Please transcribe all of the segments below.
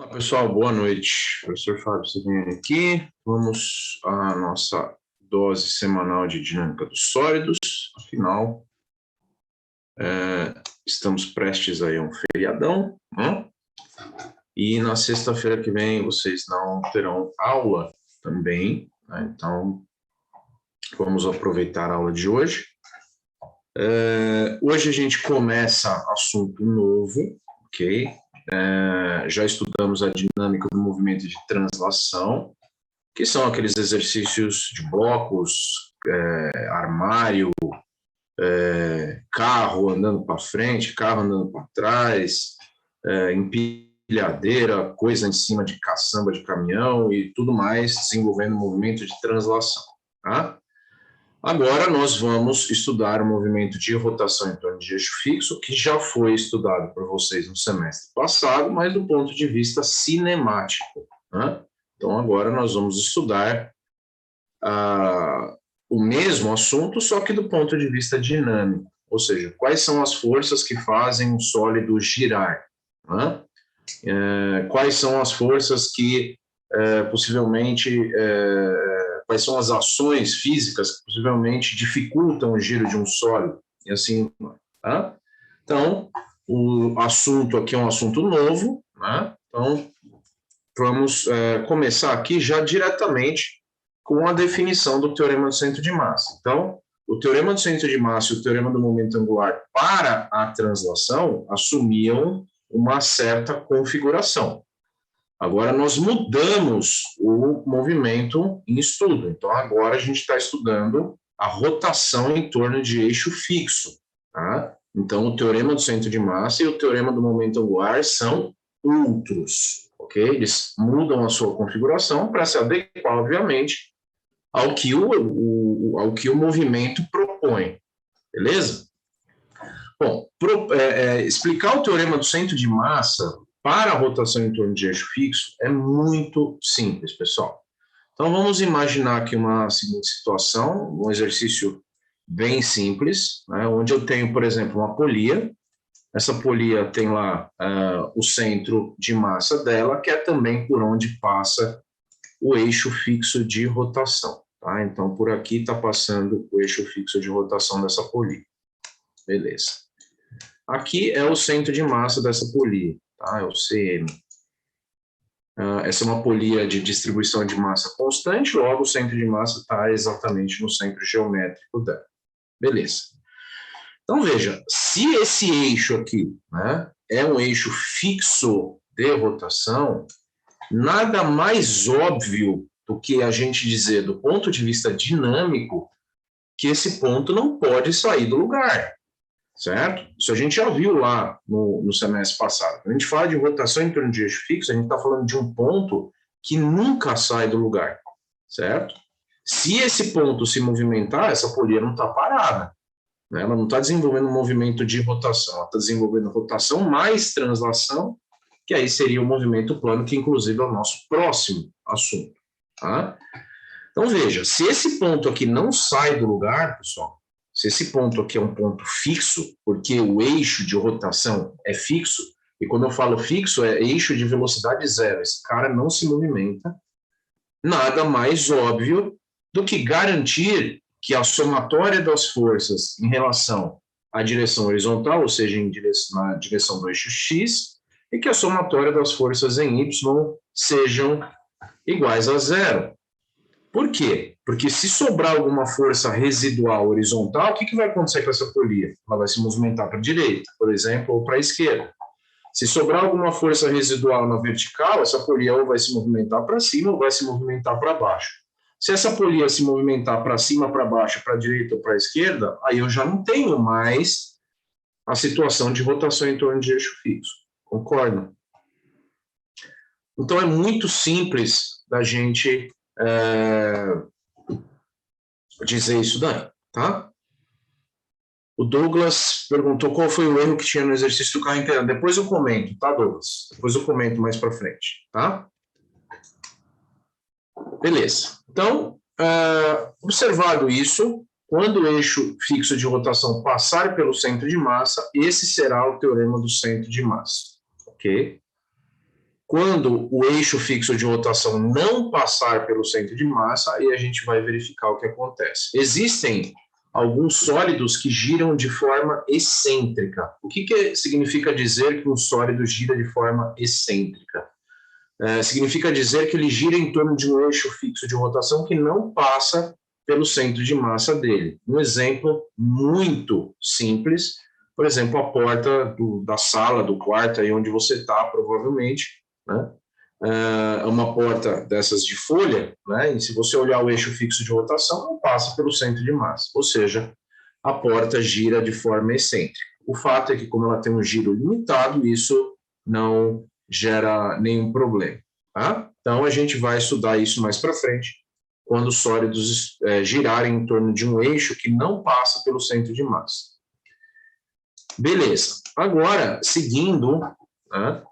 Olá, pessoal, boa noite. Professor Fábio Silveira aqui. Vamos à nossa dose semanal de dinâmica dos sólidos. Afinal, estamos prestes aí a um feriadão, né? E na sexta-feira que vem vocês não terão aula também, né? Então, vamos aproveitar a aula de hoje. Hoje a gente começa assunto novo, ok? Já estudamos a dinâmica do movimento de translação, que são aqueles exercícios de blocos, armário, carro andando para frente, carro andando para trás, empilhadeira, coisa em cima de caçamba de caminhão e tudo mais, desenvolvendo movimento de translação, tá? Agora nós vamos estudar o movimento de rotação em torno de eixo fixo, que já foi estudado por vocês no semestre passado, mas do ponto de vista cinemático, né? Então agora nós vamos estudar o mesmo assunto, só que do ponto de vista dinâmico, ou seja, quais são as forças que fazem um sólido girar, né? Quais são as forças que possivelmente... quais são as ações físicas que possivelmente dificultam o giro de um sólido, e assim, tá? Então, o assunto aqui é um assunto novo, né? Então, vamos começar aqui já diretamente com a definição do teorema do centro de massa. Então, o teorema do centro de massa e o teorema do momento angular para a translação assumiam uma certa configuração. Agora, nós mudamos o movimento em estudo. Então, agora a gente está estudando a rotação em torno de eixo fixo, tá? Então, o teorema do centro de massa e o teorema do momento angular são outros, ok? Eles mudam a sua configuração para se adequar, obviamente, ao que o movimento propõe, beleza? Bom, explicar o teorema do centro de massa para a rotação em torno de eixo fixo é muito simples, pessoal. Então, vamos imaginar aqui uma seguinte situação, um exercício bem simples, né, onde eu tenho, por exemplo, uma polia. Essa polia tem lá o centro de massa dela, que é também por onde passa o eixo fixo de rotação. Tá? Então, por aqui está passando o eixo fixo de rotação dessa polia. Beleza. Aqui é o centro de massa dessa polia. Tá, é o CM. Essa é uma polia de distribuição de massa constante, logo o centro de massa está exatamente no centro geométrico dela. Beleza. Então, veja, se esse eixo aqui, né, é um eixo fixo de rotação, nada mais óbvio do que a gente dizer, do ponto de vista dinâmico, que esse ponto não pode sair do lugar. Certo? Isso a gente já viu lá no semestre passado. Quando a gente fala de rotação em torno de eixo fixo, a gente está falando de um ponto que nunca sai do lugar, certo? Se esse ponto se movimentar, essa polia não está parada, né? Ela não está desenvolvendo um movimento de rotação, ela está desenvolvendo rotação mais translação, que aí seria o movimento plano, que inclusive é o nosso próximo assunto, tá? Então veja, se esse ponto aqui não sai do lugar, pessoal, se esse ponto aqui é um ponto fixo, porque o eixo de rotação é fixo, e quando eu falo fixo, é eixo de velocidade zero, esse cara não se movimenta, nada mais óbvio do que garantir que a somatória das forças em relação à direção horizontal, ou seja, na direção do eixo x, e que a somatória das forças em y sejam iguais a zero. Por quê? Porque se sobrar alguma força residual horizontal, o que vai acontecer com essa polia? Ela vai se movimentar para a direita, por exemplo, ou para a esquerda. Se sobrar alguma força residual na vertical, essa polia ou vai se movimentar para cima ou vai se movimentar para baixo. Se essa polia se movimentar para cima, para baixo, para a direita ou para a esquerda, aí eu já não tenho mais a situação de rotação em torno de eixo fixo. Concordam? Então é muito simples da gente dizer isso daí, tá? O Douglas perguntou qual foi o erro que tinha no exercício do carro inteiro. Depois eu comento, tá, Douglas? Depois eu comento mais para frente, tá? Beleza. Então, observado isso, quando o eixo fixo de rotação passar pelo centro de massa, esse será o teorema do centro de massa, ok? Quando o eixo fixo de rotação não passar pelo centro de massa, aí a gente vai verificar o que acontece. Existem alguns sólidos que giram de forma excêntrica. O que significa dizer que um sólido gira de forma excêntrica? Significa dizer que ele gira em torno de um eixo fixo de rotação que não passa pelo centro de massa dele. Um exemplo muito simples, por exemplo, a porta da sala, do quarto, aí onde você está, provavelmente, né? É uma porta dessas de folha, né? E se você olhar o eixo fixo de rotação, não passa pelo centro de massa, ou seja, a porta gira de forma excêntrica. O fato é que, como ela tem um giro limitado, isso não gera nenhum problema, tá? Então, a gente vai estudar isso mais para frente, quando os sólidos girarem em torno de um eixo que não passa pelo centro de massa. Beleza. Agora, seguindo, né,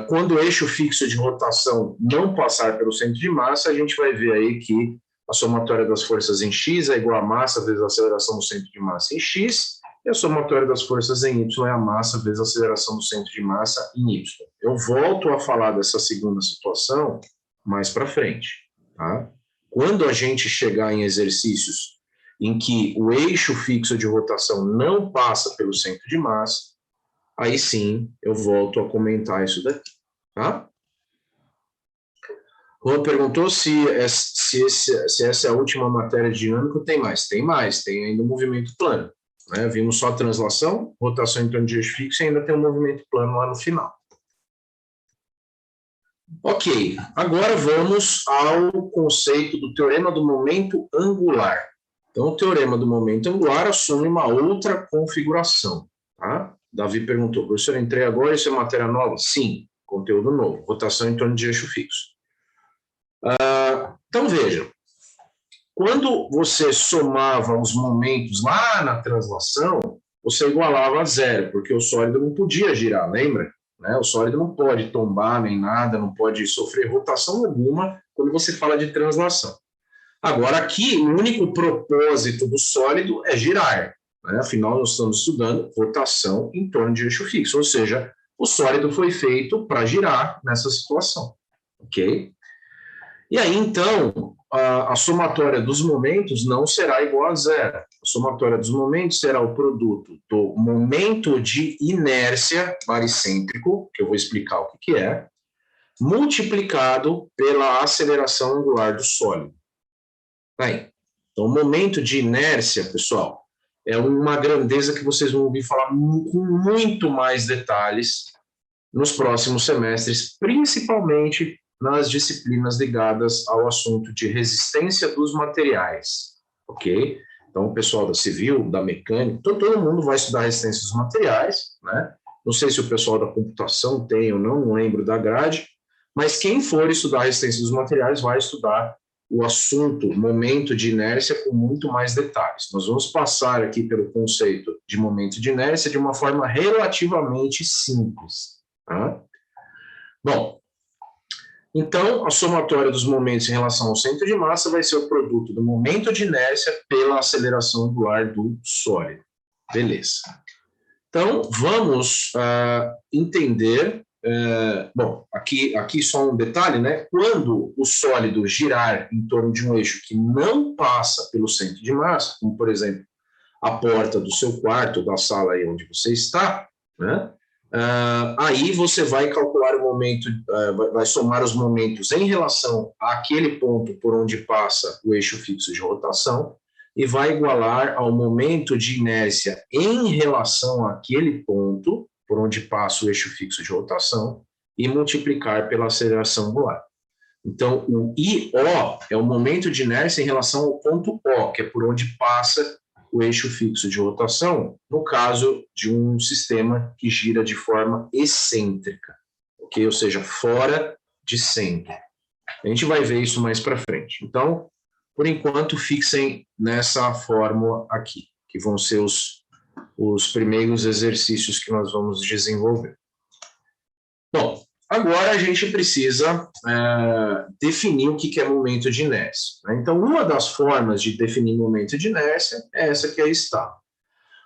quando o eixo fixo de rotação não passar pelo centro de massa, a gente vai ver aí que a somatória das forças em x é igual a massa vezes a aceleração do centro de massa em x, e a somatória das forças em y é a massa vezes a aceleração do centro de massa em y. Eu volto a falar dessa segunda situação mais para frente, tá? Quando a gente chegar em exercícios em que o eixo fixo de rotação não passa pelo centro de massa, aí sim eu volto a comentar isso daqui, tá? Juan perguntou se essa é a última matéria de dinâmica. Tem mais, tem ainda o movimento plano, né? Vimos só translação, rotação em torno de eixo fixo e ainda tem um movimento plano lá no final. Ok, agora vamos ao conceito do teorema do momento angular. Então, o teorema do momento angular assume uma outra configuração, tá? Davi perguntou, professor, entrei agora, isso é matéria nova? Sim, conteúdo novo, rotação em torno de eixo fixo. Então, vejam, quando você somava os momentos lá na translação, você igualava a zero, porque o sólido não podia girar, lembra? Né? O sólido não pode tombar nem nada, não pode sofrer rotação alguma quando você fala de translação. Agora, aqui, o único propósito do sólido é girar, né? Afinal, nós estamos estudando rotação em torno de eixo fixo, ou seja, o sólido foi feito para girar nessa situação, ok? E aí, então, a somatória dos momentos não será igual a zero. A somatória dos momentos será o produto do momento de inércia baricêntrico, que eu vou explicar o que é, multiplicado pela aceleração angular do sólido. Aí. Então, o momento de inércia, pessoal, é uma grandeza que vocês vão ouvir falar com muito mais detalhes nos próximos semestres, principalmente nas disciplinas ligadas ao assunto de resistência dos materiais, ok? Então, o pessoal da civil, da mecânica, todo mundo vai estudar resistência dos materiais, né? Não sei se o pessoal da computação tem ou não lembro da grade, mas quem for estudar resistência dos materiais vai estudar o assunto, momento de inércia, com muito mais detalhes. Nós vamos passar aqui pelo conceito de momento de inércia de uma forma relativamente simples, tá? Bom, então, a somatória dos momentos em relação ao centro de massa vai ser o produto do momento de inércia pela aceleração angular do sólido. Beleza. Então, vamos entender... bom, aqui só um detalhe, né? Quando o sólido girar em torno de um eixo que não passa pelo centro de massa, como, por exemplo, a porta do seu quarto, da sala aí onde você está, né? Aí você vai calcular o momento, vai somar os momentos em relação àquele ponto por onde passa o eixo fixo de rotação e vai igualar ao momento de inércia em relação àquele ponto por onde passa o eixo fixo de rotação e multiplicar pela aceleração angular. Então, o IO é o momento de inércia em relação ao ponto O, que é por onde passa o eixo fixo de rotação, no caso de um sistema que gira de forma excêntrica, ok? Ou seja, fora de centro. A gente vai ver isso mais para frente. Então, por enquanto, fixem nessa fórmula aqui, que vão ser os primeiros exercícios que nós vamos desenvolver. Bom, agora a gente precisa definir o que é momento de inércia, né? Então, uma das formas de definir momento de inércia é essa que aí está.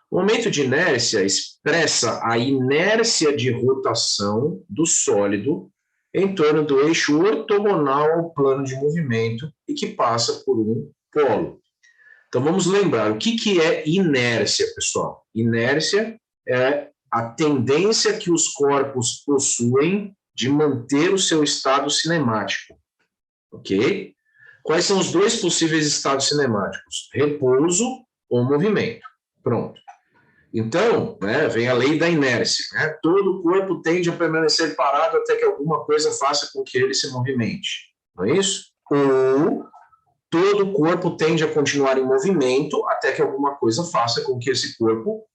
O momento de inércia expressa a inércia de rotação do sólido em torno do eixo ortogonal ao plano de movimento e que passa por um polo. Então, vamos lembrar, o que é inércia, pessoal? Inércia é a tendência que os corpos possuem de manter o seu estado cinemático, ok? Quais são os dois possíveis estados cinemáticos? Repouso ou movimento. Pronto. Então, né, vem a lei da inércia. Né? Todo corpo tende a permanecer parado até que alguma coisa faça com que ele se movimente. Não é isso? Ou todo corpo tende a continuar em movimento até que alguma coisa faça com que esse corpo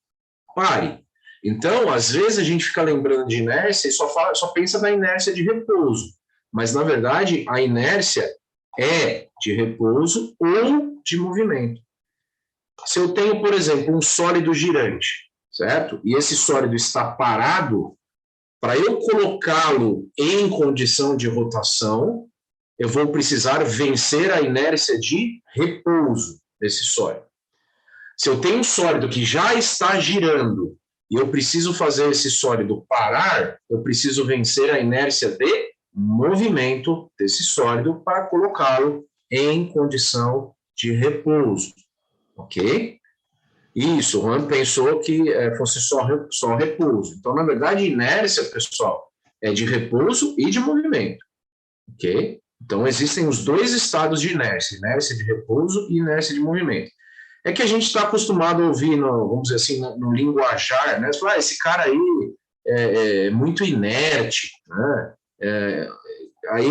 pare. Então, às vezes a gente fica lembrando de inércia e só pensa na inércia de repouso. Mas, na verdade, a inércia é de repouso ou de movimento. Se eu tenho, por exemplo, um sólido girante, certo? E esse sólido está parado, para eu colocá-lo em condição de rotação, eu vou precisar vencer a inércia de repouso desse sólido. Se eu tenho um sólido que já está girando e eu preciso fazer esse sólido parar, eu preciso vencer a inércia de movimento desse sólido para colocá-lo em condição de repouso. Ok? Isso, o Juan pensou que fosse só repouso. Então, na verdade, inércia, pessoal, é de repouso e de movimento. Ok? Então, existem os dois estados de inércia, inércia de repouso e inércia de movimento. É que a gente está acostumado a ouvir, vamos dizer assim, no linguajar, né? Você fala, esse cara aí é muito inerte, né? Aí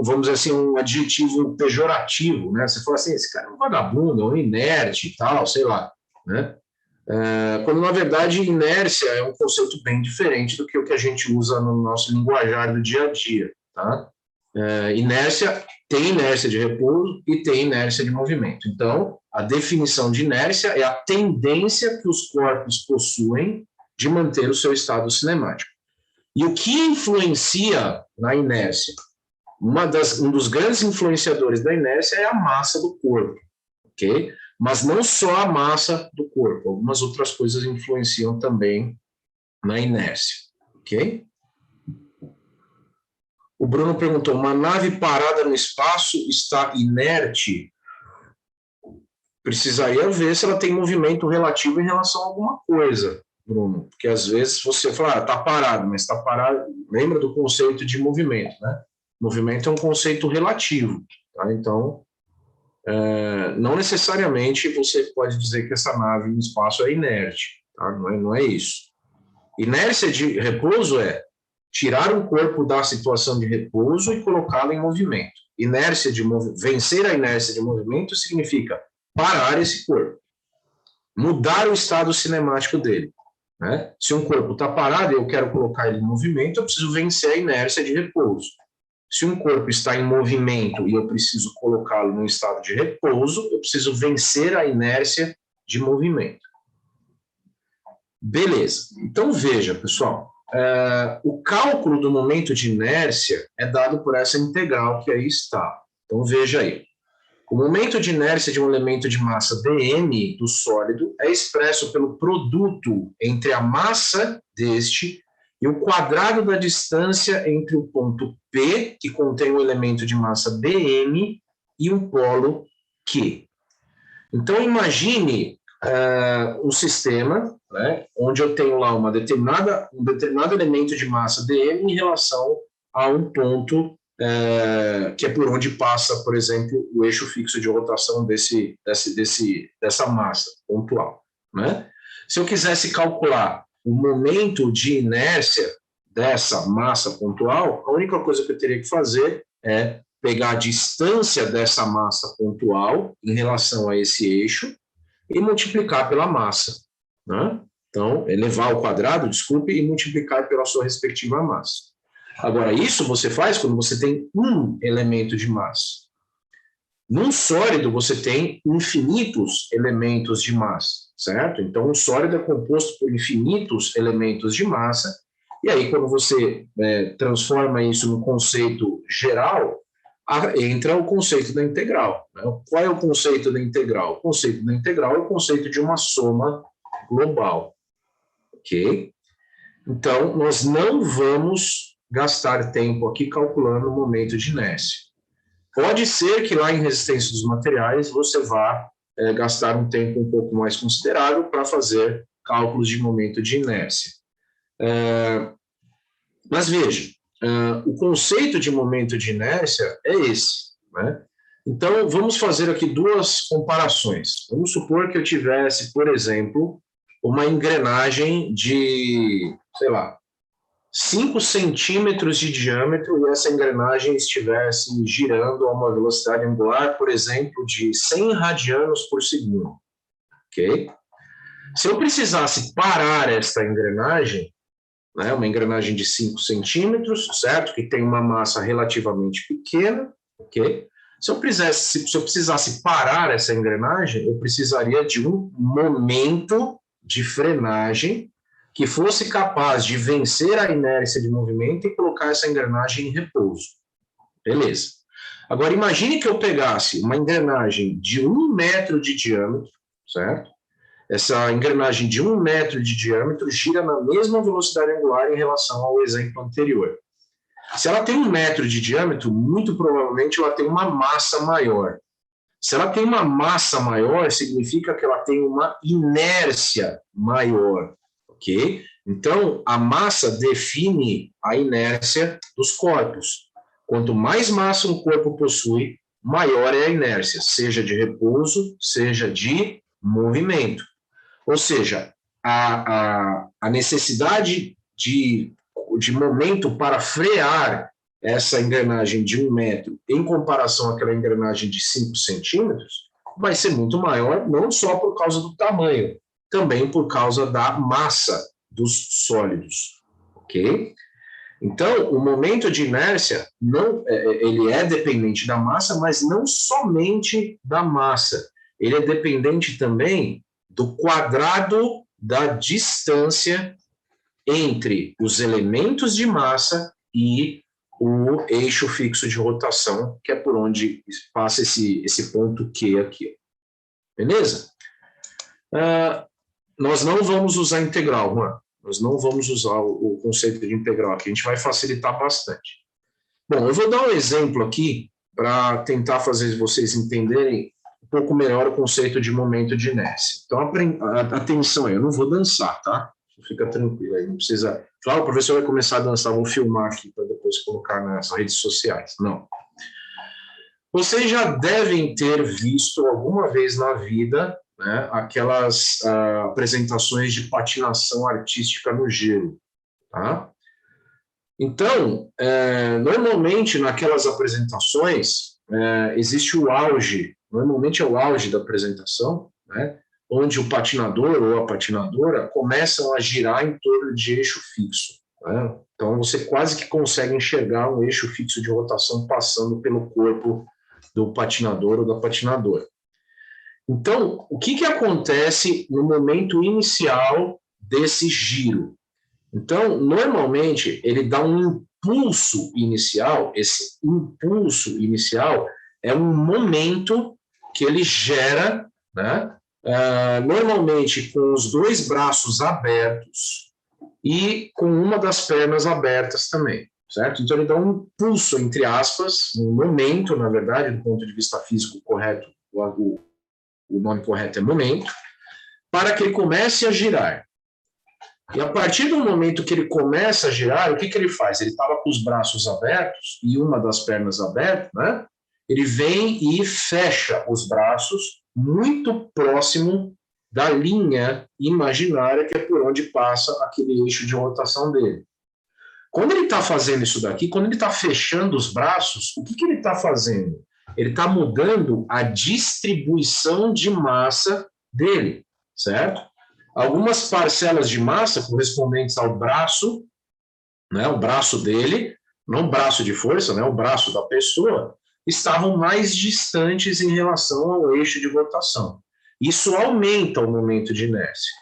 vamos dizer assim, um adjetivo pejorativo, né? Você fala assim, esse cara é um vagabundo, um inerte e tal, sei lá, né? Quando, na verdade, inércia é um conceito bem diferente do que o que a gente usa no nosso linguajar do dia a dia, tá? Inércia tem inércia de repouso e tem inércia de movimento. Então, a definição de inércia é a tendência que os corpos possuem de manter o seu estado cinemático. E o que influencia na inércia? Um dos grandes influenciadores da inércia é a massa do corpo, ok? Mas não só a massa do corpo, algumas outras coisas influenciam também na inércia, ok? O Bruno perguntou, uma nave parada no espaço está inerte? Precisaria ver se ela tem movimento relativo em relação a alguma coisa, Bruno, porque às vezes você fala, está parado, mas está parado, lembra do conceito de movimento, né? Movimento é um conceito relativo, tá? Então, não necessariamente você pode dizer que essa nave no espaço é inerte, tá? Não é isso. Inércia de repouso é tirar um corpo da situação de repouso e colocá-lo em movimento. Vencer a inércia de movimento significa parar esse corpo, mudar o estado cinemático dele. Né? Se um corpo está parado e eu quero colocar ele em movimento, eu preciso vencer a inércia de repouso. Se um corpo está em movimento e eu preciso colocá-lo num estado de repouso, eu preciso vencer a inércia de movimento. Beleza. Então, veja, pessoal, o cálculo do momento de inércia é dado por essa integral que aí está. Então, veja aí. O momento de inércia de um elemento de massa dm do sólido é expresso pelo produto entre a massa deste e o quadrado da distância entre o ponto P, que contém o elemento de massa dm, e um polo Q. Então, imagine um sistema, né, onde eu tenho lá um determinado elemento de massa dm em relação a um ponto que é por onde passa, por exemplo, o eixo fixo de rotação dessa massa pontual. Né? Se eu quisesse calcular o momento de inércia dessa massa pontual, a única coisa que eu teria que fazer é pegar a distância dessa massa pontual em relação a esse eixo e multiplicar pela massa. Né? Então, elevar ao quadrado, desculpe, e multiplicar pela sua respectiva massa. Agora, isso você faz quando você tem um elemento de massa. Num sólido, você tem infinitos elementos de massa, certo? Então, um sólido é composto por infinitos elementos de massa, e aí, quando você transforma isso num conceito geral, entra o conceito da integral. Né? Qual é o conceito da integral? O conceito da integral é o conceito de uma soma global. Ok? Então, nós não vamos gastar tempo aqui calculando o momento de inércia. Pode ser que lá em resistência dos materiais você vá gastar um tempo um pouco mais considerável para fazer cálculos de momento de inércia. Mas veja, o conceito de momento de inércia é esse, né? Então, vamos fazer aqui duas comparações. Vamos supor que eu tivesse, por exemplo, uma engrenagem de, sei lá, 5 centímetros de diâmetro e essa engrenagem estivesse girando a uma velocidade angular, por exemplo, de 100 radianos por segundo. Ok? Se eu precisasse parar esta engrenagem, né, uma engrenagem de 5 centímetros, certo? Que tem uma massa relativamente pequena, ok? Se eu precisasse parar essa engrenagem, eu precisaria de um momento de frenagem que fosse capaz de vencer a inércia de movimento e colocar essa engrenagem em repouso. Beleza. Agora, imagine que eu pegasse uma engrenagem de 1 metro de diâmetro, certo? Essa engrenagem de 1 metro de diâmetro gira na mesma velocidade angular em relação ao exemplo anterior. Se ela tem 1 metro de diâmetro, muito provavelmente ela tem uma massa maior. Se ela tem uma massa maior, significa que ela tem uma inércia maior, ok? Então, a massa define a inércia dos corpos. Quanto mais massa um corpo possui, maior é a inércia, seja de repouso, seja de movimento. Ou seja, a necessidade de momento para frear essa engrenagem de 1 metro em comparação àquela engrenagem de 5 centímetros vai ser muito maior, não só por causa do tamanho, também por causa da massa dos sólidos, ok? Então, o momento de inércia, ele é dependente da massa, mas não somente da massa, ele é dependente também do quadrado da distância entre os elementos de massa e o eixo fixo de rotação, que é por onde passa esse ponto Q aqui. Beleza? Nós não vamos usar integral, Juan. Nós não vamos usar o conceito de integral aqui. A gente vai facilitar bastante. Bom, eu vou dar um exemplo aqui para tentar fazer vocês entenderem um pouco melhor o conceito de momento de inércia. Então, atenção aí, eu não vou dançar, tá? Fica tranquilo aí, não precisa... Claro, o professor vai começar a dançar, vou filmar aqui para depois colocar nas redes sociais. Não. Vocês já devem ter visto alguma vez na vida, né, aquelas apresentações de patinação artística no gelo, tá? Então, normalmente naquelas apresentações existe o auge, normalmente é o auge da apresentação, né, onde o patinador ou a patinadora começam a girar em torno de eixo fixo, né? Então, você quase que consegue enxergar um eixo fixo de rotação passando pelo corpo do patinador ou da patinadora. Então, o que acontece no momento inicial desse giro? Então, normalmente, ele dá um impulso inicial, esse impulso inicial é um momento que ele gera, né? Normalmente com os 2 braços abertos e com uma das pernas abertas também, certo? Então ele dá um impulso, entre aspas, um momento, na verdade, do ponto de vista físico correto, o nome correto é momento, para que ele comece a girar. E a partir do momento que ele começa a girar, o que ele faz? Ele estava com os braços abertos e uma das pernas abertas, né? Ele vem e fecha os braços muito próximo da linha imaginária que é por onde passa aquele eixo de rotação dele. Quando ele está fazendo isso daqui, quando ele está fechando os braços, o que ele está fazendo? Ele está mudando a distribuição de massa dele, certo? Algumas parcelas de massa correspondentes ao braço, né, o braço dele, não o braço de força, né, o braço da pessoa, estavam mais distantes em relação ao eixo de rotação. Isso aumenta o momento de inércia.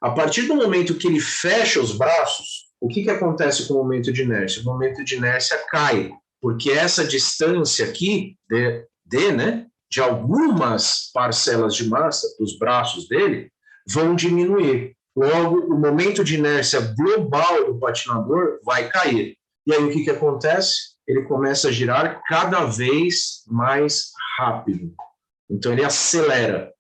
A partir do momento que ele fecha os braços, o que acontece com o momento de inércia? O momento de inércia cai, porque essa distância aqui de algumas parcelas de massa dos braços dele vão diminuir. Logo, o momento de inércia global do patinador vai cair. e aí o que acontece? Ele começa a girar cada vez mais rápido. Então ele acelera,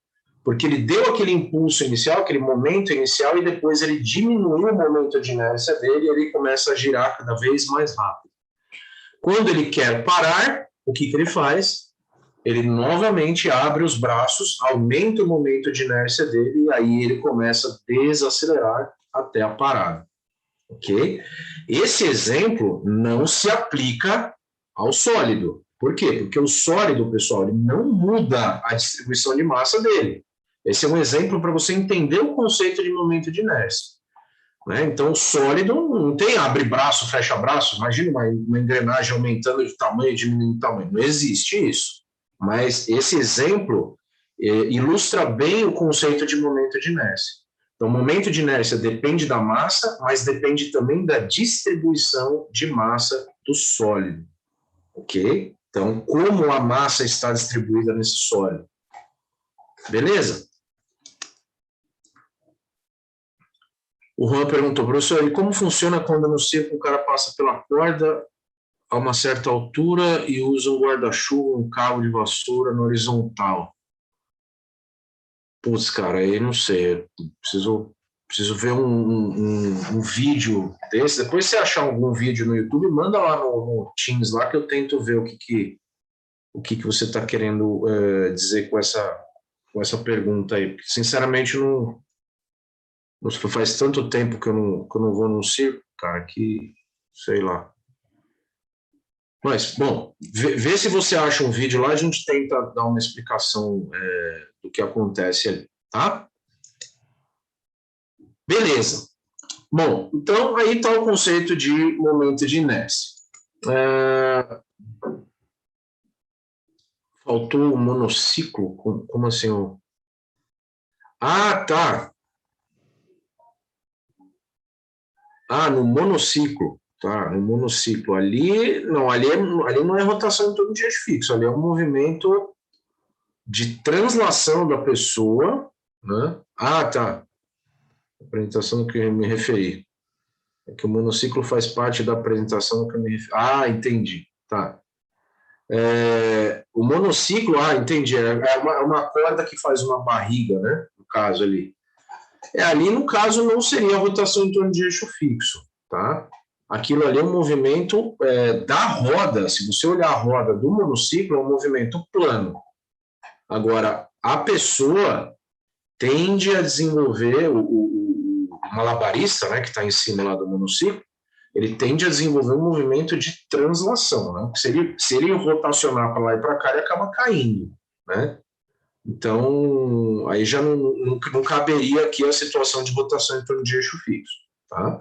porque ele deu aquele impulso inicial, aquele momento inicial, e depois ele diminuiu o momento de inércia dele e ele começa a girar cada vez mais rápido. Quando ele quer parar, o que ele faz? Ele novamente abre os braços, aumenta o momento de inércia dele e aí ele começa a desacelerar até a parada. Ok? Esse exemplo não se aplica ao sólido. Por quê? Porque o sólido, pessoal, ele não muda a distribuição de massa dele. Esse é um exemplo para você entender o conceito de momento de inércia. Né? Então, o sólido não tem abre braço, fecha braço. Imagina uma engrenagem aumentando de tamanho, diminuindo de tamanho. Não existe isso. Mas esse exemplo ilustra bem o conceito de momento de inércia. Então, o momento de inércia depende da massa, mas depende também da distribuição de massa do sólido. Ok? Então, como a massa está distribuída nesse sólido? Beleza? O Juan perguntou, professor, e como funciona quando no circo o cara passa pela corda a uma certa altura e usa um guarda-chuva, um cabo de vassoura no horizontal? Putz, cara, aí não sei, preciso ver um vídeo desse. Depois se achar algum vídeo no YouTube, manda lá no Teams lá que eu tento ver o que você está querendo dizer com essa pergunta aí. Porque, sinceramente, não faz tanto tempo que eu não vou num circo, cara, que sei lá. Mas, bom, vê se você acha um vídeo lá, a gente tenta dar uma explicação do que acontece ali, tá? Beleza. Bom, então aí está o conceito de momento de inércia. Faltou o monociclo? Como assim? Ah, tá. Ah, no monociclo. Tá, no monociclo. Ali não é rotação em torno de eixo fixo, ali é um movimento de translação da pessoa, né? Ah, tá. Apresentação que eu me referi. É que o monociclo faz parte da apresentação que eu me referi. Ah, entendi. Tá. O monociclo, entendi. É uma corda que faz uma barriga, né? No caso ali. Ali, no caso, não seria a rotação em torno de eixo fixo, tá? Aquilo ali é um movimento da roda. Se você olhar a roda do monociclo, é um movimento plano. Agora, a pessoa tende a desenvolver, o malabarista, né, que está em cima lá do monociclo, ele tende a desenvolver um movimento de translação, né? Se ele rotacionar para lá e para cá, ele acaba caindo, né? Então, aí já não caberia aqui a situação de rotação em torno de eixo fixo, tá?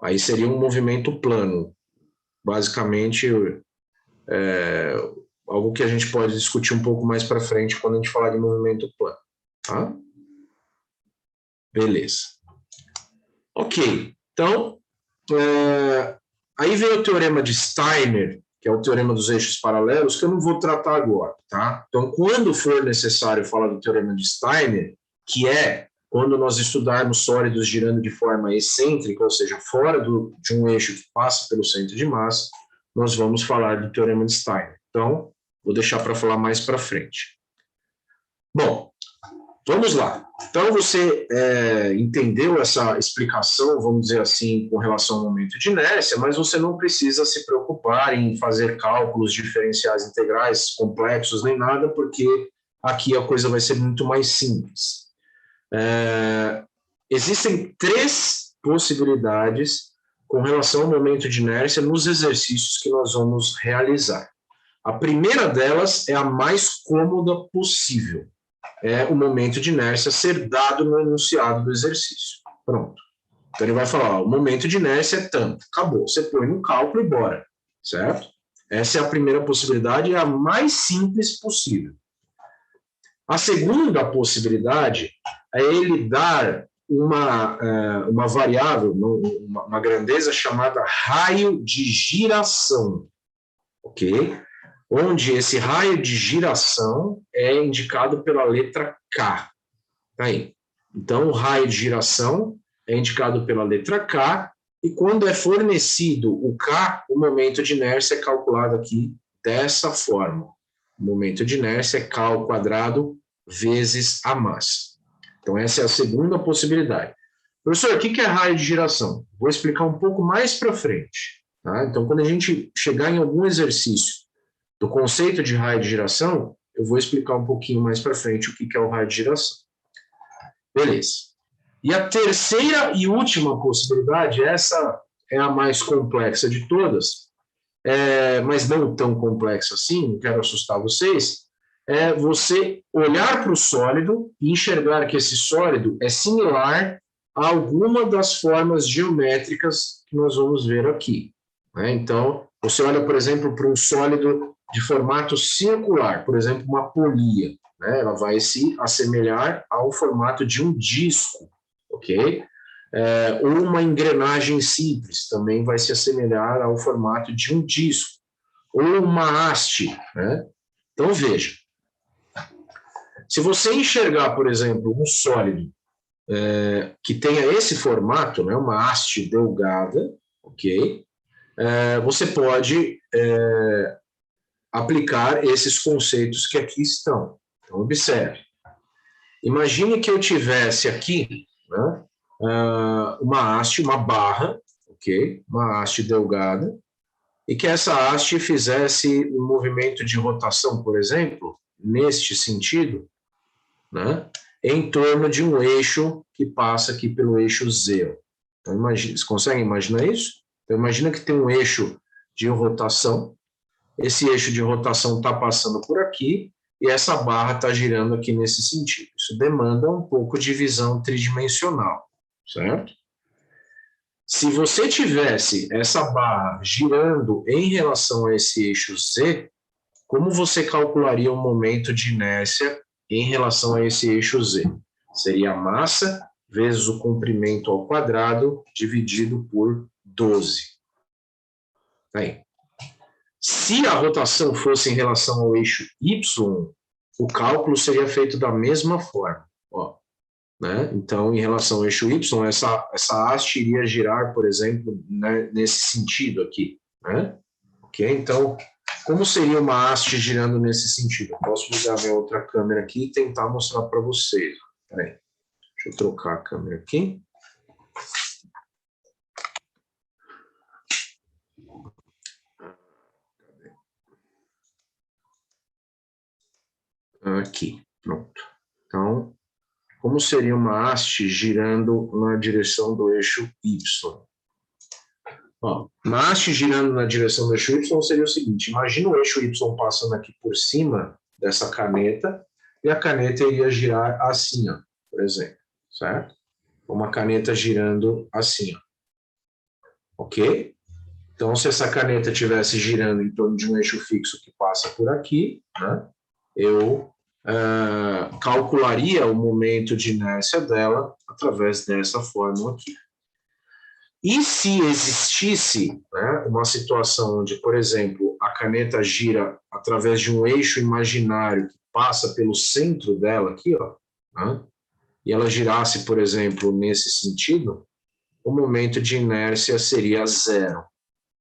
Aí seria um movimento plano, basicamente algo que a gente pode discutir um pouco mais para frente quando a gente falar de movimento plano, tá? Beleza. Ok, então, aí vem o teorema de Steiner, que é o teorema dos eixos paralelos, que eu não vou tratar agora, tá? Então, quando for necessário falar do teorema de Steiner, que é quando nós estudarmos sólidos girando de forma excêntrica, ou seja, fora de um eixo que passa pelo centro de massa, nós vamos falar do teorema de Steiner. Então, vou deixar para falar mais para frente. Bom, vamos lá. Então, você entendeu essa explicação, vamos dizer assim, com relação ao momento de inércia, mas você não precisa se preocupar em fazer cálculos diferenciais integrais complexos nem nada, porque aqui a coisa vai ser muito mais simples. Existem 3 possibilidades com relação ao momento de inércia nos exercícios que nós vamos realizar. A primeira delas é a mais cômoda possível. É o momento de inércia ser dado no enunciado do exercício. Pronto. Então ele vai falar, o momento de inércia é tanto. Acabou. Você põe no cálculo e bora. Certo? Essa é a primeira possibilidade e a mais simples possível. A segunda possibilidade é ele dar uma variável, uma grandeza chamada raio de giração. Ok? Onde esse raio de giração é indicado pela letra K. Tá aí. Então, o raio de giração é indicado pela letra K, E quando é fornecido o K, o momento de inércia é calculado aqui dessa forma. O momento de inércia é K ao quadrado vezes a massa. Então, essa é a segunda possibilidade. Professor, o que é raio de giração? Vou explicar um pouco mais para frente. Tá? Então, quando a gente chegar em algum exercício do conceito de raio de giração, eu vou explicar um pouquinho mais para frente o que é o raio de giração. Beleza. E a terceira e última possibilidade, essa é a mais complexa de todas, mas não tão complexa assim, não quero assustar vocês, é você olhar para o sólido e enxergar que esse sólido é similar a alguma das formas geométricas que nós vamos ver aqui. Né? Então, você olha, por exemplo, para um sólido de formato circular, por exemplo, uma polia, né? Ela vai se assemelhar ao formato de um disco, ok? Ou uma engrenagem simples, também vai se assemelhar ao formato de um disco, ou uma haste, né? Então, veja, se você enxergar, por exemplo, um sólido que tenha esse formato, né, uma haste delgada, ok? Você pode aplicar esses conceitos que aqui estão. Então, observe. Imagine que eu tivesse aqui, né, uma haste, uma barra, ok? Uma haste delgada, e que essa haste fizesse um movimento de rotação, por exemplo, neste sentido, né, em torno de um eixo que passa aqui pelo eixo zero. Então, imagine, vocês conseguem imaginar isso? Então, imagina que tem um eixo de rotação, esse eixo de rotação está passando por aqui, e essa barra está girando aqui nesse sentido. Isso demanda um pouco de visão tridimensional, certo? Se você tivesse essa barra girando em relação a esse eixo Z, como você calcularia o momento de inércia em relação a esse eixo Z? Seria a massa vezes o comprimento ao quadrado dividido por 12. Aí. Se a rotação fosse em relação ao eixo Y, o cálculo seria feito da mesma forma. Ó, né? Então, em relação ao eixo Y, essa haste iria girar, por exemplo, né, nesse sentido aqui. Né? Ok? Então, como seria uma haste girando nesse sentido? Eu posso ligar minha outra câmera aqui e tentar mostrar para vocês. Peraí, deixa eu trocar a câmera aqui. Aqui, pronto. Então, como seria uma haste girando na direção do eixo Y? Ó, uma haste girando na direção do eixo Y seria o seguinte, imagina o eixo Y passando aqui por cima dessa caneta, e a caneta iria girar assim, ó, por exemplo, certo? Uma caneta girando assim, ó. Ok? Então, se essa caneta estivesse girando em torno de um eixo fixo que passa por aqui, né, eu calcularia o momento de inércia dela através dessa fórmula aqui. E se existisse, né, uma situação onde, por exemplo, a caneta gira através de um eixo imaginário que passa pelo centro dela aqui, ó, né, e ela girasse, por exemplo, nesse sentido, o momento de inércia seria zero,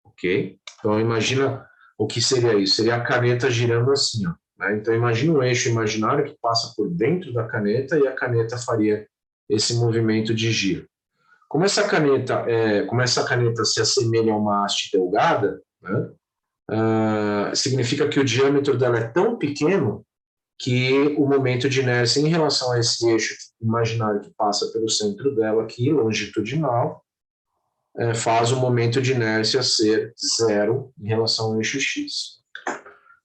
ok? Então, imagina o que seria isso. Seria a caneta girando assim, ó. Né? Então, imagina um eixo imaginário que passa por dentro da caneta e a caneta faria esse movimento de giro. Como essa caneta se assemelha a uma haste delgada, né, significa que o diâmetro dela é tão pequeno que o momento de inércia em relação a esse eixo imaginário que passa pelo centro dela aqui, longitudinal, faz o momento de inércia ser zero em relação ao eixo X.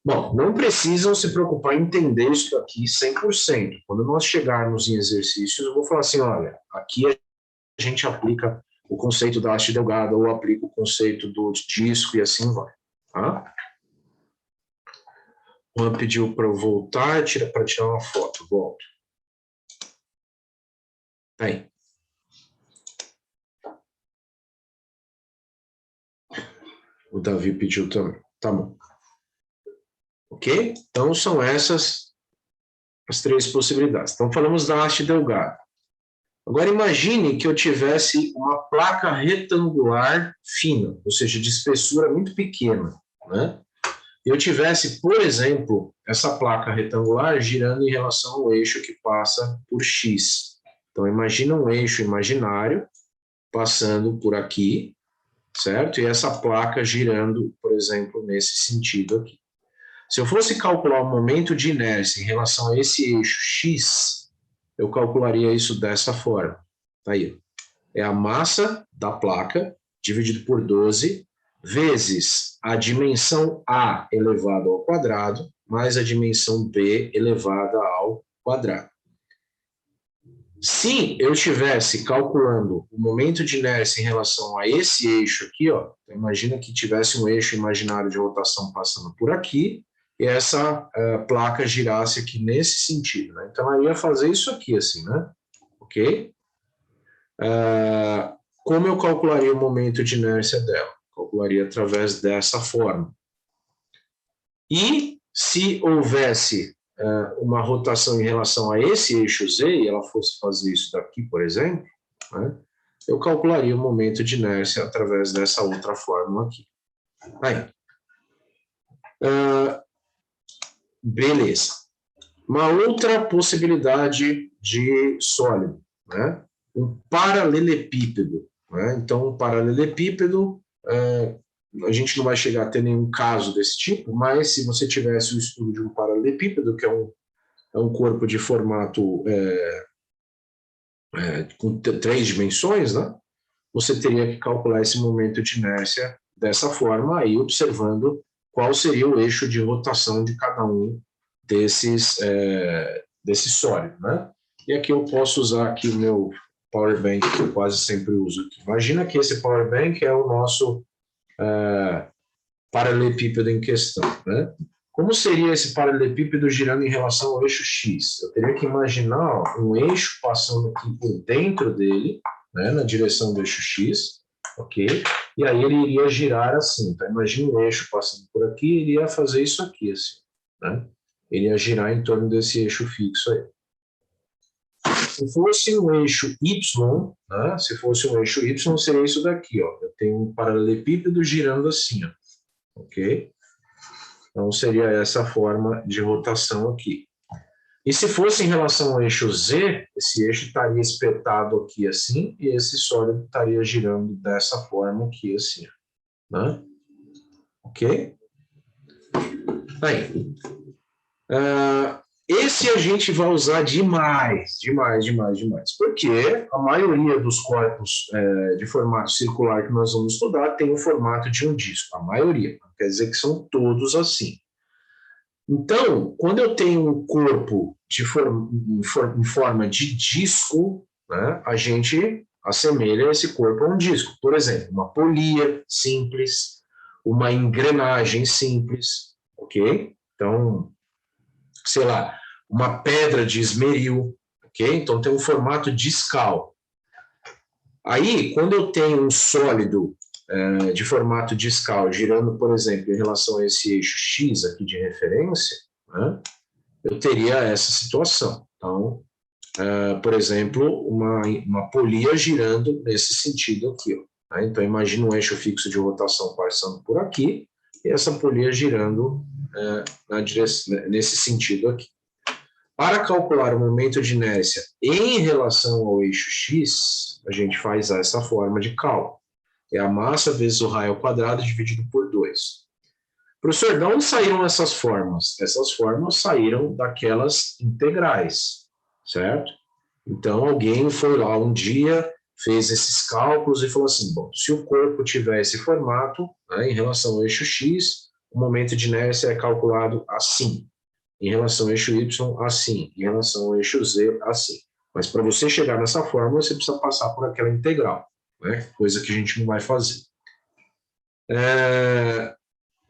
Bom, não precisam se preocupar em entender isso aqui 100%. Quando nós chegarmos em exercícios, eu vou falar assim, olha, aqui a gente aplica o conceito da haste delgada ou aplica o conceito do disco e assim vai. Tá? O Juan pediu para eu voltar para tirar uma foto. Volto. Aí. O Davi pediu também. Tá bom. Ok? Então, são essas as três possibilidades. Então, falamos da haste delgada. Agora imagine que eu tivesse uma placa retangular fina, ou seja, de espessura muito pequena, né? Eu tivesse, por exemplo, essa placa retangular girando em relação ao eixo que passa por X. Então, imagina um eixo imaginário passando por aqui, certo? E essa placa girando, por exemplo, nesse sentido aqui. Se eu fosse calcular o momento de inércia em relação a esse eixo X, eu calcularia isso dessa forma. Tá aí. É a massa da placa dividido por 12 vezes a dimensão A elevado ao quadrado mais a dimensão B elevada ao quadrado. Se eu estivesse calculando o momento de inércia em relação a esse eixo aqui, ó, imagina que tivesse um eixo imaginário de rotação passando por aqui e essa placa girasse aqui nesse sentido, né? Então, eu ia fazer isso aqui assim, né? Ok? Como eu calcularia o momento de inércia dela? Calcularia através dessa forma. E se houvesse uma rotação em relação a esse eixo Z, e ela fosse fazer isso daqui, por exemplo, né, eu calcularia o momento de inércia através dessa outra fórmula aqui. Aí. Beleza. Uma outra possibilidade de sólido, né? Um paralelepípedo. Né? Então, um paralelepípedo, a gente não vai chegar a ter nenhum caso desse tipo, mas se você tivesse o estudo de um paralelepípedo, que é um corpo de formato com 3 dimensões, né? Você teria que calcular esse momento de inércia dessa forma, aí observando qual seria o eixo de rotação de cada um desses sólidos, né? E aqui eu posso usar aqui o meu power bank, que eu quase sempre uso aqui. Imagina que esse power bank é o nosso paralelepípedo em questão, né? Como seria esse paralelepípedo girando em relação ao eixo X? Eu teria que imaginar um eixo passando aqui por dentro dele, né, na direção do eixo X, ok? E aí ele iria girar assim. Então, imagina um eixo passando por aqui, ele iria fazer isso aqui, assim, né? Ele ia girar em torno desse eixo fixo aí. Se fosse um eixo Y, né, se fosse um eixo Y, seria isso daqui, ó. Eu tenho um paralelepípedo girando assim, ó, ok? Então, seria essa forma de rotação aqui. E se fosse em relação ao eixo Z, esse eixo estaria espetado aqui assim, e esse sólido estaria girando dessa forma aqui assim, né? Ok? Aí. Esse a gente vai usar demais. Porque a maioria dos corpos de formato circular que nós vamos estudar tem o formato de um disco. A maioria. Não quer dizer que são todos assim. Então, quando eu tenho um corpo em forma de disco, né, a gente assemelha esse corpo a um disco. Por exemplo, uma polia simples, uma engrenagem simples, ok? Então, sei lá, uma pedra de esmeril, ok? Então tem um formato discal. Aí, quando eu tenho um sólido de formato discal girando, por exemplo, em relação a esse eixo X aqui de referência, né, eu teria essa situação. Então, por exemplo, uma polia girando nesse sentido aqui. Ó, né? Então, imagina um eixo fixo de rotação passando por aqui e essa polia girando nesse sentido aqui. Para calcular o momento de inércia em relação ao eixo X, a gente faz essa forma de cálculo. É a massa vezes o raio ao quadrado dividido por 2. Professor, de onde saíram essas formas? Essas formas saíram daquelas integrais, certo? Então, alguém foi lá um dia, fez esses cálculos e falou assim, bom, se o corpo tiver esse formato, né, em relação ao eixo X, o momento de inércia é calculado assim. Em relação ao eixo Y, assim. Em relação ao eixo Z, assim. Mas para você chegar nessa fórmula, você precisa passar por aquela integral, né? Coisa que a gente não vai fazer.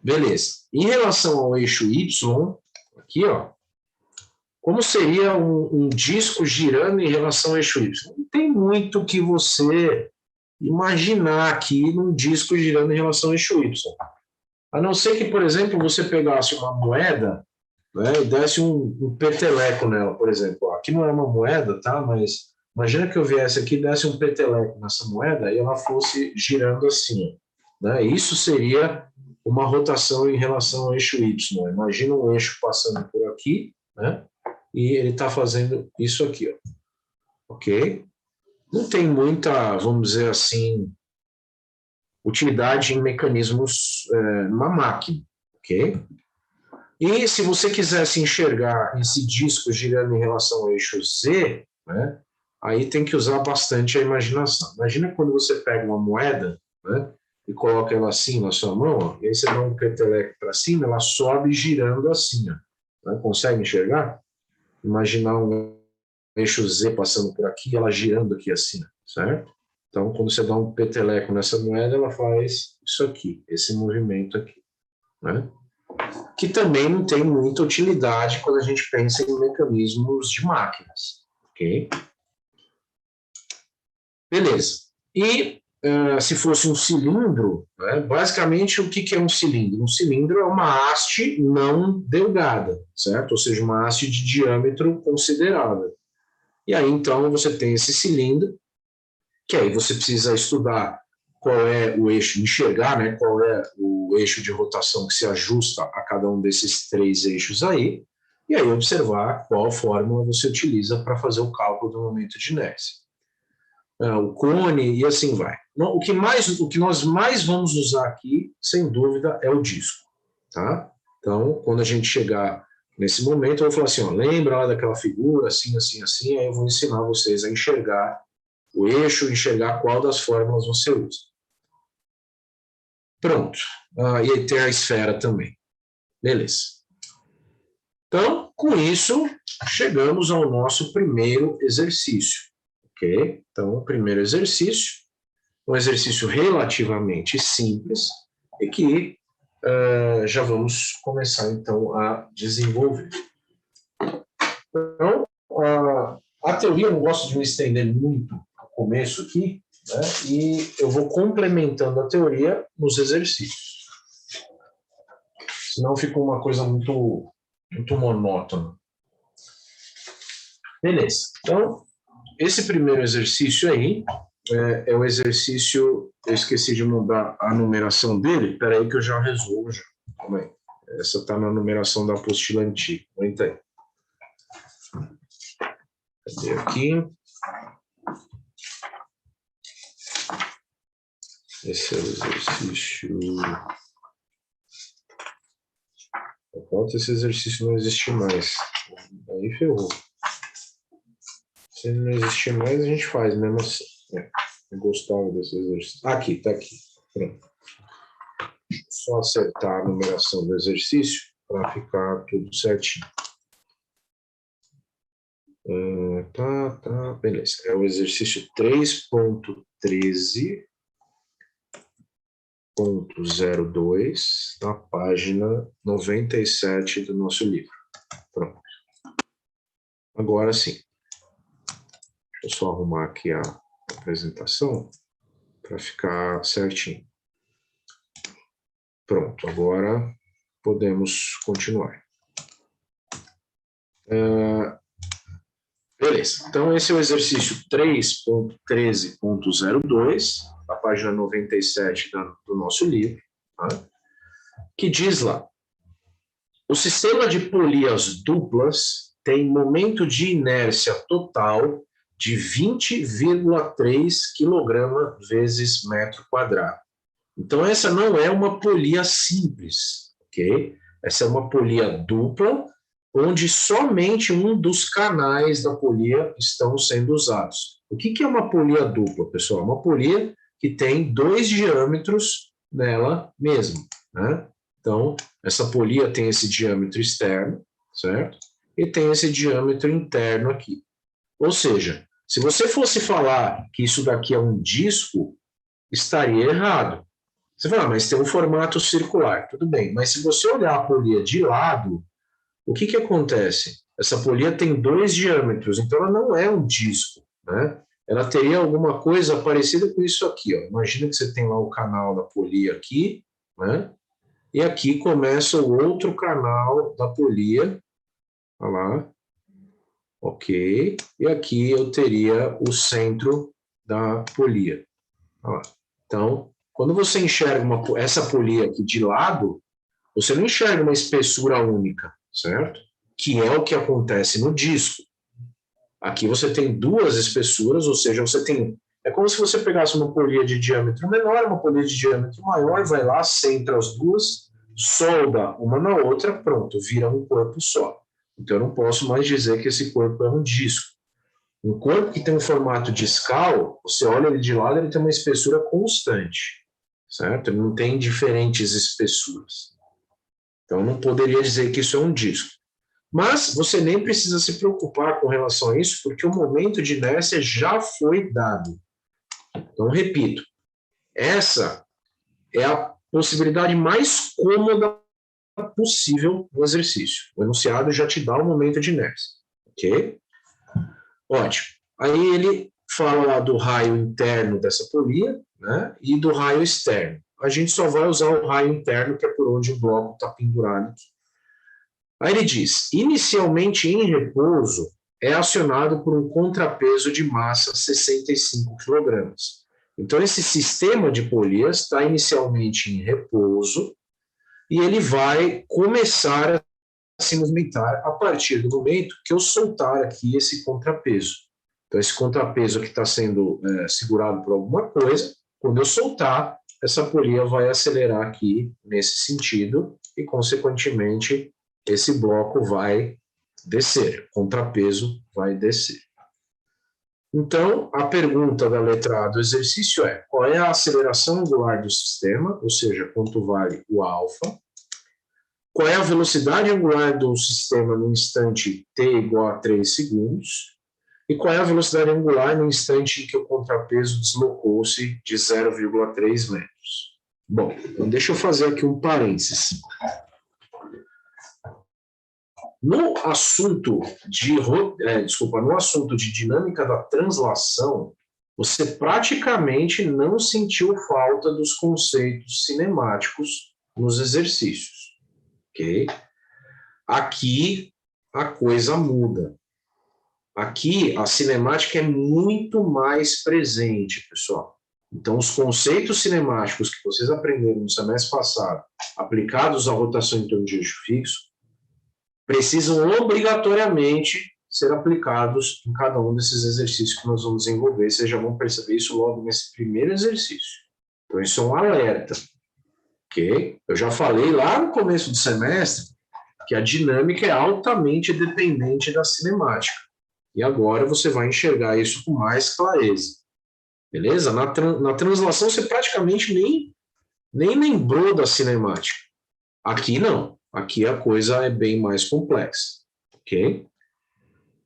Beleza. Em relação ao eixo Y, aqui, ó, como seria um disco girando em relação ao eixo Y? Não tem muito que você imaginar aqui num disco girando em relação ao eixo Y. A não ser que, por exemplo, você pegasse uma moeda, né, e desse um peteleco nela, por exemplo. Aqui não é uma moeda, tá? Mas Imagina que eu viesse aqui e desse um peteleco nessa moeda e ela fosse girando assim, né? Isso seria uma rotação em relação ao eixo Y. Imagina um eixo passando por aqui, né? E ele está fazendo isso aqui, ó. Ok? Não tem muita, vamos dizer assim, utilidade em mecanismos numa máquina, ok? E se você quisesse enxergar esse disco girando em relação ao eixo Z, né, aí tem que usar bastante a imaginação. Imagina quando você pega uma moeda, né, e coloca ela assim na sua mão, ó, e aí você dá um peteleco para cima, ela sobe girando assim, ó, né? Consegue enxergar? Imaginar um eixo Z passando por aqui, ela girando aqui assim, certo? Então, quando você dá um peteleco nessa moeda, ela faz isso aqui, esse movimento aqui, né? Que também não tem muita utilidade quando a gente pensa em mecanismos de máquinas, ok? Beleza. E se fosse um cilindro, né, basicamente o que é um cilindro? Um cilindro é uma haste não delgada, certo? Ou seja, uma haste de diâmetro considerável. E aí, então, você tem esse cilindro, que aí você precisa estudar qual é o eixo, enxergar, né, qual é o eixo de rotação que se ajusta a cada um desses três eixos aí, e aí observar qual fórmula você utiliza para fazer o cálculo do momento de inércia. O cone e assim vai. O que nós mais vamos usar aqui, sem dúvida, é o disco. Tá? Então, quando a gente chegar nesse momento, eu vou falar assim, ó, lembra lá daquela figura, assim, assim, assim, aí eu vou ensinar vocês a enxergar o eixo, enxergar qual das fórmulas você usa. Pronto. E aí tem a esfera também. Beleza. Então, com isso, chegamos ao nosso primeiro exercício. Ok? Então, o primeiro exercício, um exercício relativamente simples, e que já vamos começar, então, a desenvolver. Então, a teoria, eu não gosto de me estender muito no começo aqui, né? E eu vou complementando a teoria nos exercícios. Senão fica uma coisa muito monótona. Beleza. Então, esse primeiro exercício aí é o exercício... Eu esqueci de mudar a numeração dele. Espera aí que eu já resolvo já. Calma aí. Essa está na numeração da apostila antiga. Aguenta aí. Cadê aqui? Esse é o exercício... Enquanto esse exercício não existir mais. Aí ferrou. Se ele não existir mais, a gente faz mesmo assim. Eu gostava desse exercício. Aqui, tá aqui. Pronto. Só acertar a numeração do exercício para ficar tudo certinho. Tá, beleza. É o exercício 3.13.02, na página 97 do nosso livro. Pronto. Agora sim. Deixa eu só arrumar aqui a apresentação para ficar certinho. Pronto, agora podemos continuar. Beleza, então esse é o exercício 3.13.02, a página 97 do nosso livro, tá? Que diz lá: o sistema de polias duplas tem momento de inércia total de 20,3 kg vezes metro quadrado. Então, essa não é uma polia simples, ok? Essa é uma polia dupla, onde somente um dos canais da polia estão sendo usados. O que é uma polia dupla, pessoal? Uma polia que tem dois diâmetros nela mesma, né? Então, essa polia tem esse diâmetro externo, certo? E tem esse diâmetro interno aqui. Ou seja, se você fosse falar que isso daqui é um disco, estaria errado. Você fala, mas tem um formato circular. Tudo bem, mas se você olhar a polia de lado, o que acontece? Essa polia tem dois diâmetros, então ela não é um disco, né? Ela teria alguma coisa parecida com isso aqui, ó. Imagina que você tem lá o canal da polia aqui, né? E aqui começa o outro canal da polia, olha lá, Ok? E aqui eu teria o centro da polia. Olha lá. Então, quando você enxerga essa polia aqui de lado, você não enxerga uma espessura única, certo? Que é o que acontece no disco. Aqui você tem duas espessuras, ou seja, você tem... É como se você pegasse uma polia de diâmetro menor, uma polia de diâmetro maior, vai lá, centra as duas, solda uma na outra, pronto, vira um corpo só. Então eu não posso mais dizer que esse corpo é um disco. Um corpo que tem um formato discal, você olha ele de lado, ele tem uma espessura constante, certo? Ele não tem diferentes espessuras. Então, não poderia dizer que isso é um disco. Mas você nem precisa se preocupar com relação a isso, porque o momento de inércia já foi dado. Então, repito, essa é a possibilidade mais cômoda possível no exercício. O enunciado já te dá o momento de inércia, ok? Ótimo. Aí ele fala lá do raio interno dessa polia, né, e do raio externo. A gente só vai usar o raio interno, que é por onde o bloco está pendurado aqui. Aí ele diz, inicialmente em repouso, é acionado por um contrapeso de massa 65 kg. Então, esse sistema de polias está inicialmente em repouso e ele vai começar a se movimentar a partir do momento que eu soltar aqui esse contrapeso. Então, esse contrapeso que está sendo segurado por alguma coisa, quando eu soltar, essa polia vai acelerar aqui nesse sentido e, consequentemente, esse bloco vai descer, o contrapeso vai descer. Então, a pergunta da letra A do exercício é: qual é a aceleração angular do sistema, ou seja, quanto vale o alfa? Qual é a velocidade angular do sistema no instante t igual a 3 segundos? E qual é a velocidade angular no instante em que o contrapeso deslocou-se de 0,3 metros? Bom, então deixa eu fazer aqui um parênteses. No assunto de dinâmica da translação, você praticamente não sentiu falta dos conceitos cinemáticos nos exercícios, ok? Aqui a coisa muda. Aqui a cinemática é muito mais presente, pessoal. Então, os conceitos cinemáticos que vocês aprenderam no semestre passado, aplicados à rotação em torno de eixo fixo, precisam obrigatoriamente ser aplicados em cada um desses exercícios que nós vamos desenvolver. Vocês já vão perceber isso logo nesse primeiro exercício. Então, isso é um alerta, ok? Eu já falei lá no começo do semestre que a dinâmica é altamente dependente da cinemática. E agora você vai enxergar isso com mais clareza. Beleza? Na translação você praticamente nem lembrou da cinemática. Aqui não. Aqui a coisa é bem mais complexa. Ok?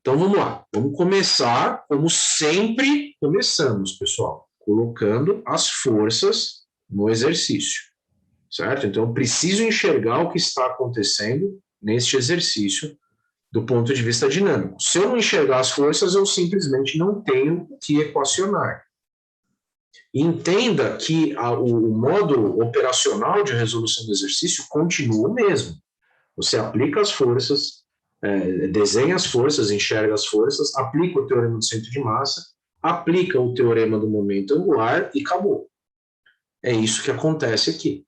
Então vamos lá. Vamos começar como sempre começamos, pessoal. Colocando as forças no exercício. Certo? Então eu preciso enxergar o que está acontecendo neste exercício do ponto de vista dinâmico. Se eu não enxergar as forças, eu simplesmente não tenho o que equacionar. Entenda que o modo operacional de resolução do exercício continua o mesmo. Você aplica as forças, desenha as forças, enxerga as forças, aplica o teorema do centro de massa, aplica o teorema do momento angular e acabou. É isso que acontece aqui.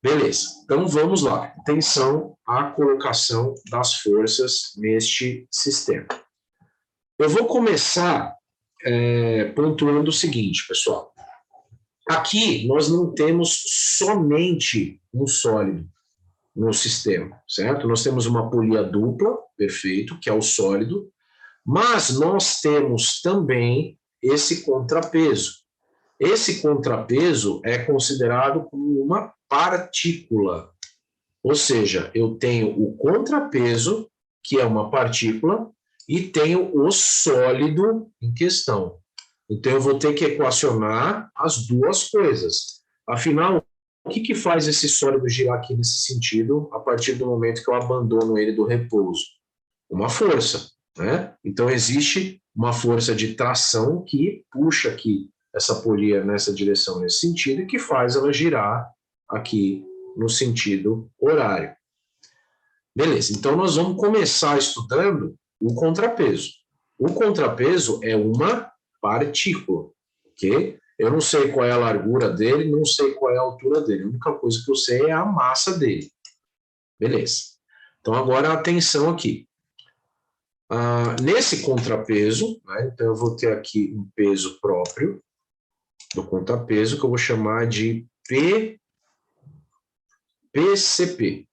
Beleza, então vamos lá. Atenção à colocação das forças neste sistema. Eu vou começar pontuando o seguinte, pessoal. Aqui nós não temos somente um sólido no sistema, certo? Nós temos uma polia dupla, perfeito, que é o sólido, mas nós temos também esse contrapeso. Esse contrapeso é considerado como uma partícula, ou seja, eu tenho o contrapeso, que é uma partícula, e tenho o sólido em questão. Então, eu vou ter que equacionar as duas coisas. Afinal, o que faz esse sólido girar aqui nesse sentido a partir do momento que eu abandono ele do repouso? Uma força, né? Então, existe uma força de tração que puxa aqui essa polia nessa direção, nesse sentido, e que faz ela girar aqui no sentido horário. Beleza, então nós vamos começar estudando o contrapeso. O contrapeso é uma partícula, ok? Eu não sei qual é a largura dele, não sei qual é a altura dele. A única coisa que eu sei é a massa dele. Beleza. Então, agora atenção aqui. Nesse contrapeso, né, então eu vou ter aqui um peso próprio do contrapeso, que eu vou chamar de PCP.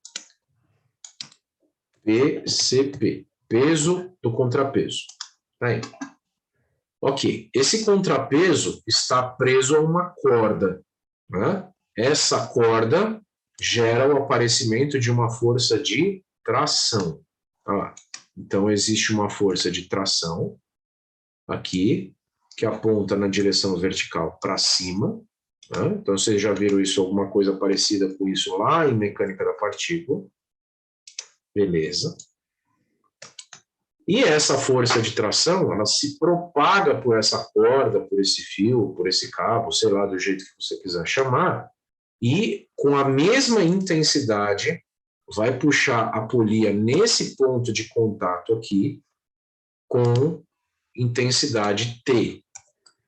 PCP, peso do contrapeso. Tá aí. Ok, esse contrapeso está preso a uma corda, né? Essa corda gera o aparecimento de uma força de tração. Tá? Então, existe uma força de tração aqui, que aponta na direção vertical para cima. Né? Então, vocês já viram isso, alguma coisa parecida com isso lá em mecânica da partícula. Beleza. E essa força de tração, ela se propaga por essa corda, por esse fio, por esse cabo, sei lá, do jeito que você quiser chamar, e com a mesma intensidade vai puxar a polia nesse ponto de contato aqui com intensidade T,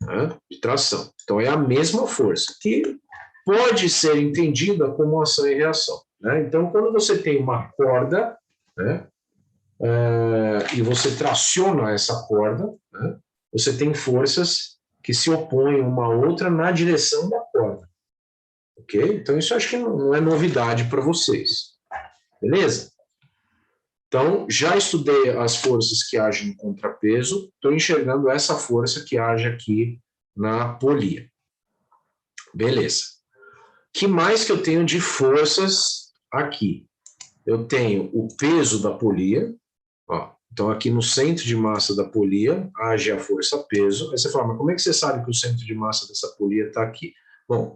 né, de tração. Então é a mesma força, que pode ser entendida como ação e reação. Né? Então, quando você tem uma corda, né, e você traciona essa corda, né, você tem forças que se opõem uma à outra na direção da corda. Ok? Então, isso eu acho que não é novidade para vocês. Beleza? Então, já estudei as forças que agem no contrapeso, estou enxergando essa força que age aqui na polia. Beleza. O que mais que eu tenho de forças aqui? Eu tenho o peso da polia. Ó, então, aqui no centro de massa da polia, age a força peso. Aí você fala, mas como é que você sabe que o centro de massa dessa polia está aqui? Bom,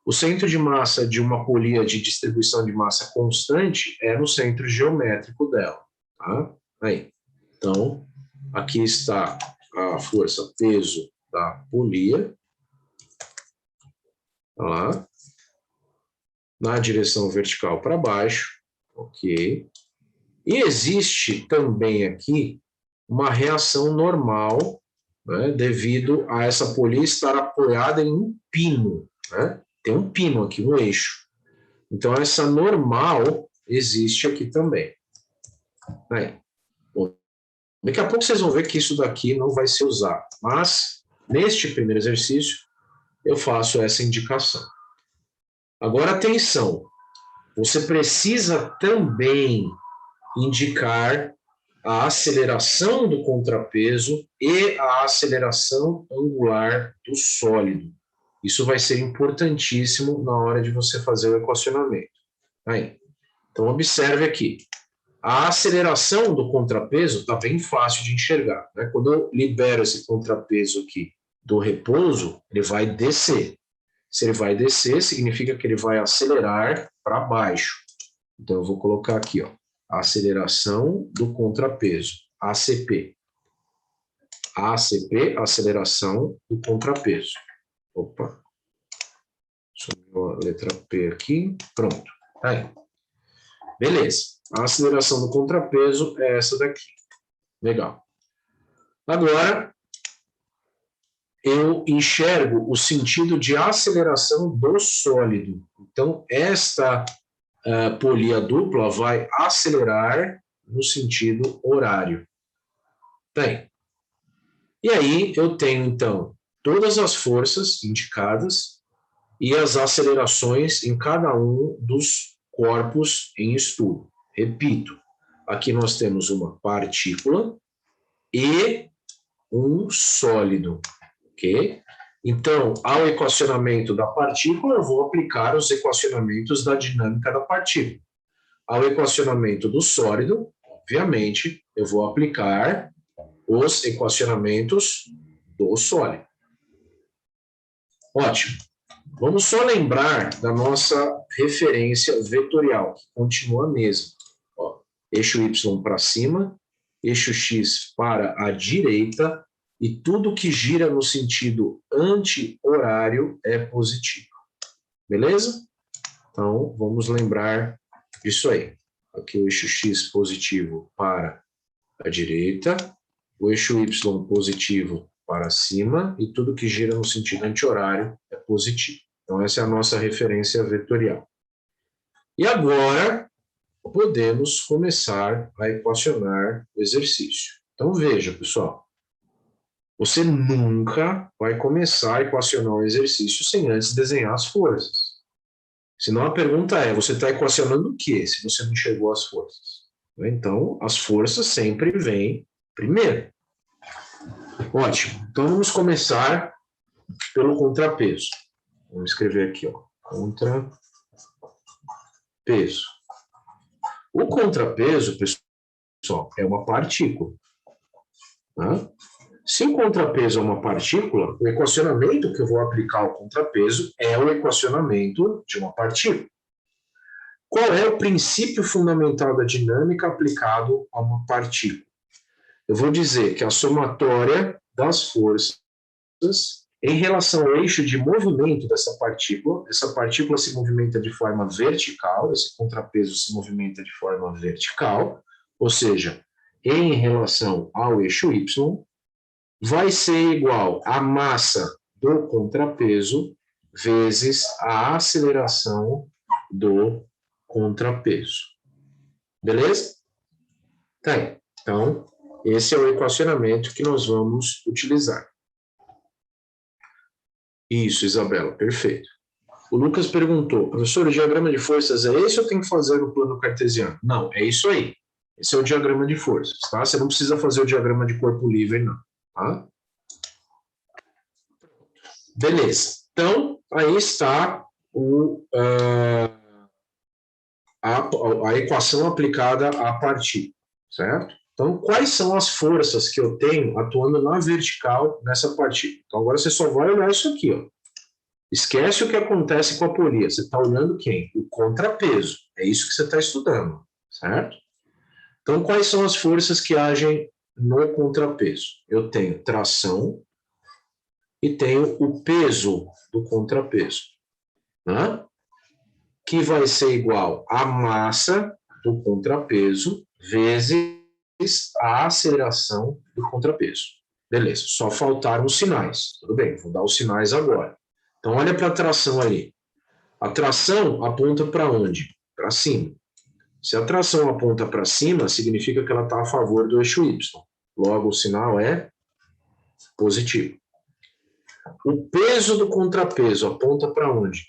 o centro de massa de uma polia de distribuição de massa constante é no centro geométrico dela. Tá? Aí. Então, aqui está a força peso da polia. Tá lá. Na direção vertical para baixo. Ok. E existe também aqui uma reação normal, né, devido a essa polia estar apoiada em um pino. Né? Tem um pino aqui, um eixo. Então, essa normal existe aqui também. Aí. Bom, daqui a pouco vocês vão ver que isso daqui não vai ser usado. Mas, neste primeiro exercício, eu faço essa indicação. Agora, atenção. Você precisa também indicar a aceleração do contrapeso e a aceleração angular do sólido. Isso vai ser importantíssimo na hora de você fazer o equacionamento. Aí. Então, observe aqui. A aceleração do contrapeso está bem fácil de enxergar. Né? Quando eu libero esse contrapeso aqui do repouso, ele vai descer. Se ele vai descer, significa que ele vai acelerar para baixo. Então, eu vou colocar aqui, ó, a aceleração do contrapeso, ACP. ACP, aceleração do contrapeso. Opa, sumiu a letra P aqui, pronto. Aí. Beleza, a aceleração do contrapeso é essa daqui. Legal. Agora, eu enxergo o sentido de aceleração do sólido. Então, esta polia dupla vai acelerar no sentido horário. Bem, e aí eu tenho, então, todas as forças indicadas e as acelerações em cada um dos corpos em estudo. Repito, aqui nós temos uma partícula e um sólido, ok? Então, ao equacionamento da partícula, eu vou aplicar os equacionamentos da dinâmica da partícula. Ao equacionamento do sólido, obviamente, eu vou aplicar os equacionamentos do sólido. Ótimo. Vamos só lembrar da nossa referência vetorial, que continua a mesma. Ó, eixo Y para cima, eixo X para a direita, e tudo que gira no sentido anti-horário é positivo. Beleza? Então, vamos lembrar disso aí. Aqui o eixo X positivo para à direita, o eixo Y positivo para cima e tudo que gira no sentido anti-horário é positivo. Então, essa é a nossa referência vetorial. E agora, podemos começar a equacionar o exercício. Então, veja, pessoal, você nunca vai começar a equacionar o exercício sem antes desenhar as forças. Senão a pergunta é, você está equacionando o quê, se você não enxergou as forças? Então, as forças sempre vêm primeiro. Ótimo. Então, vamos começar pelo contrapeso. Vamos escrever aqui, ó, contrapeso. O contrapeso, pessoal, é uma partícula. Tá? Se o contrapeso é uma partícula, o equacionamento que eu vou aplicar ao contrapeso é o equacionamento de uma partícula. Qual é o princípio fundamental da dinâmica aplicado a uma partícula? Eu vou dizer que a somatória das forças em relação ao eixo de movimento dessa partícula, essa partícula se movimenta de forma vertical, esse contrapeso se movimenta de forma vertical, ou seja, em relação ao eixo Y, vai ser igual a massa do contrapeso vezes a aceleração do contrapeso. Beleza? Tá aí. Então, esse é o equacionamento que nós vamos utilizar. Isso, Isabela, perfeito. O Lucas perguntou, professor, o diagrama de forças é esse ou tem que fazer o plano cartesiano? Não, é isso aí. Esse é o diagrama de forças, tá? Você não precisa fazer o diagrama de corpo livre, não, tá? Beleza. Então, aí está a equação aplicada à partícula, certo? Então, quais são as forças que eu tenho atuando na vertical nessa partícula? Então, agora você só vai olhar isso aqui, ó. Esquece o que acontece com a polia. Você está olhando quem? O contrapeso. É isso que você está estudando, certo? Então, quais são as forças que agem no contrapeso? Eu tenho tração e tenho o peso do contrapeso, né? Que vai ser igual à massa do contrapeso vezes a aceleração do contrapeso. Beleza, só faltaram os sinais. Tudo bem, vou dar os sinais agora. Então, olha para a tração ali. A tração aponta para onde? Para cima. Se a tração aponta para cima, significa que ela está a favor do eixo Y. Logo, o sinal é positivo. O peso do contrapeso aponta para onde?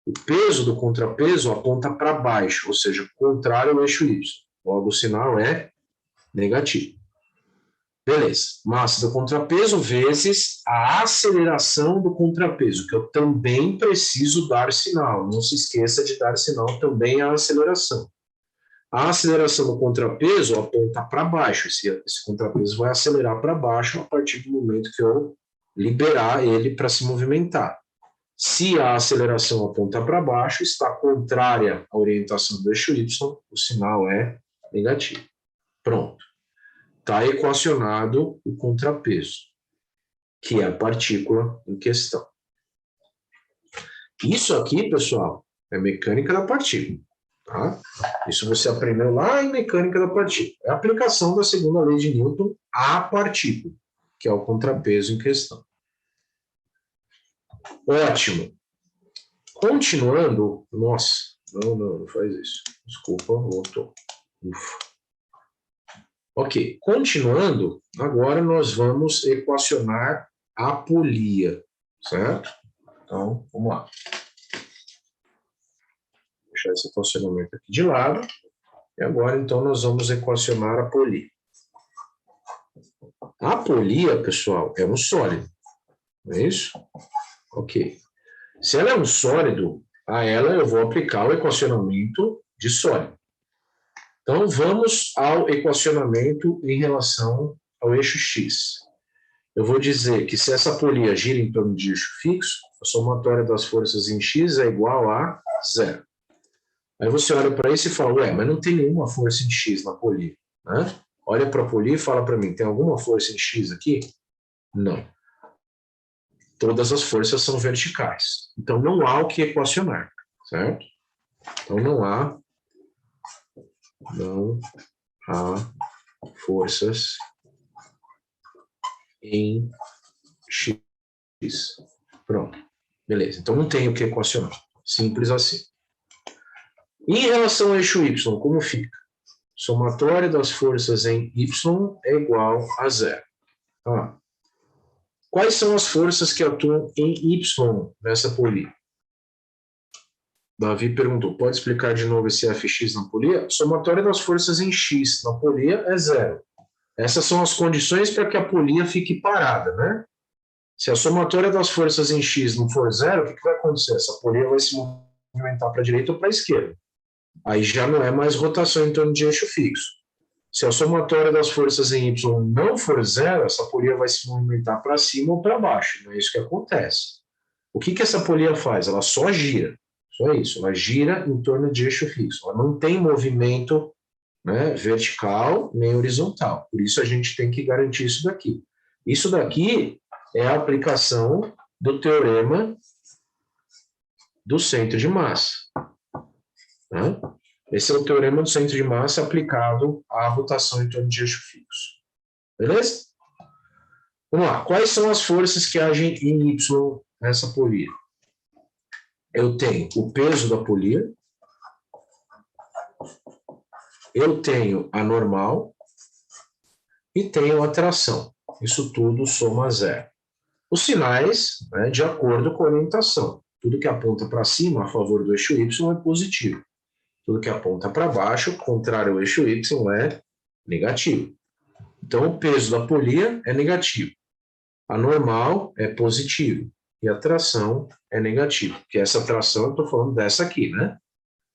O peso do contrapeso aponta para baixo, ou seja, contrário ao eixo Y. Logo, o sinal é negativo. Beleza. Massa do contrapeso vezes a aceleração do contrapeso, que eu também preciso dar sinal. Não se esqueça de dar sinal também à aceleração. A aceleração do contrapeso aponta para baixo. Esse contrapeso vai acelerar para baixo a partir do momento que eu liberar ele para se movimentar. Se a aceleração aponta para baixo, está contrária à orientação do eixo Y, o sinal é negativo. Pronto. Está equacionado o contrapeso, que é a partícula em questão. Isso aqui, pessoal, é mecânica da partícula. Tá? Isso você aprendeu lá em mecânica da partícula. É a aplicação da segunda lei de Newton à partícula, que é o contrapeso em questão. Ótimo. Continuando, nossa, não faz isso. Desculpa, voltou. Ufa. Ok, continuando, agora nós vamos equacionar a polia, certo? Então, vamos lá. Vou deixar esse equacionamento aqui de lado. E agora, então, nós vamos equacionar a polia. A polia, pessoal, é um sólido, não é isso? Ok. Se ela é um sólido, a ela eu vou aplicar o equacionamento de sólido. Então, vamos ao equacionamento em relação ao eixo X. Eu vou dizer que se essa polia gira em torno de eixo fixo, a somatória das forças em X é igual a 0. Aí você olha para isso e fala, ué, mas não tem nenhuma força em X na polia, né? Olha para a polia e fala para mim, tem alguma força em X aqui? Não. Todas as forças são verticais. Então, não há o que equacionar, certo? Então, não há forças em X. Pronto. Beleza. Então não tem o que equacionar. Simples assim. Em relação ao eixo Y, como fica? Somatória das forças em Y é igual a zero. Ah. Quais são as forças que atuam em Y nessa polia? Davi perguntou, pode explicar de novo esse Fx na polia? Somatória das forças em X na polia é zero. Essas são as condições para que a polia fique parada, né? Se a somatória das forças em X não for zero, o que vai acontecer? Essa polia vai se movimentar para a direita ou para a esquerda. Aí já não é mais rotação em torno de eixo fixo. Se a somatória das forças em Y não for zero, essa polia vai se movimentar para cima ou para baixo. Não é isso que acontece. O que essa polia faz? Ela só gira. Só isso. Ela gira em torno de eixo fixo. Ela não tem movimento, né, vertical nem horizontal. Por isso a gente tem que garantir isso daqui. Isso daqui é a aplicação do teorema do centro de massa. Né? Esse é o teorema do centro de massa aplicado à rotação em torno de eixo fixo. Beleza? Vamos lá. Quais são as forças que agem em Y nessa polia? Eu tenho o peso da polia, eu tenho a normal e tenho a tração. Isso tudo soma zero. Os sinais, né, de acordo com a orientação. Tudo que aponta para cima a favor do eixo Y é positivo. Tudo que aponta para baixo, contrário ao eixo Y, é negativo. Então, o peso da polia é negativo. A normal é positivo. E a tração é negativa. Porque essa tração, eu estou falando dessa aqui, né?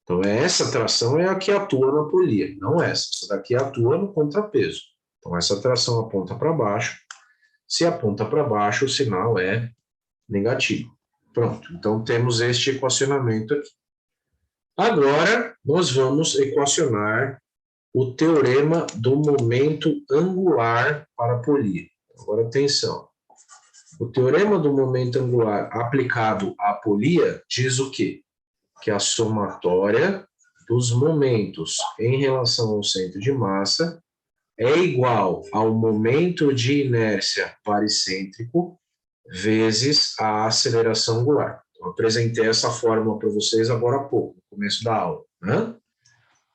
Então, essa tração é a que atua na polia, não essa. Essa daqui atua no contrapeso. Então, essa tração aponta para baixo. Se aponta para baixo, o sinal é negativo. Pronto. Então, temos este equacionamento aqui. Agora, nós vamos equacionar o teorema do momento angular para a polia. Agora, atenção. O teorema do momento angular aplicado à polia diz o quê? Que a somatória dos momentos em relação ao centro de massa é igual ao momento de inércia baricêntrico vezes a aceleração angular. Eu apresentei essa fórmula para vocês agora há pouco, no começo da aula, né?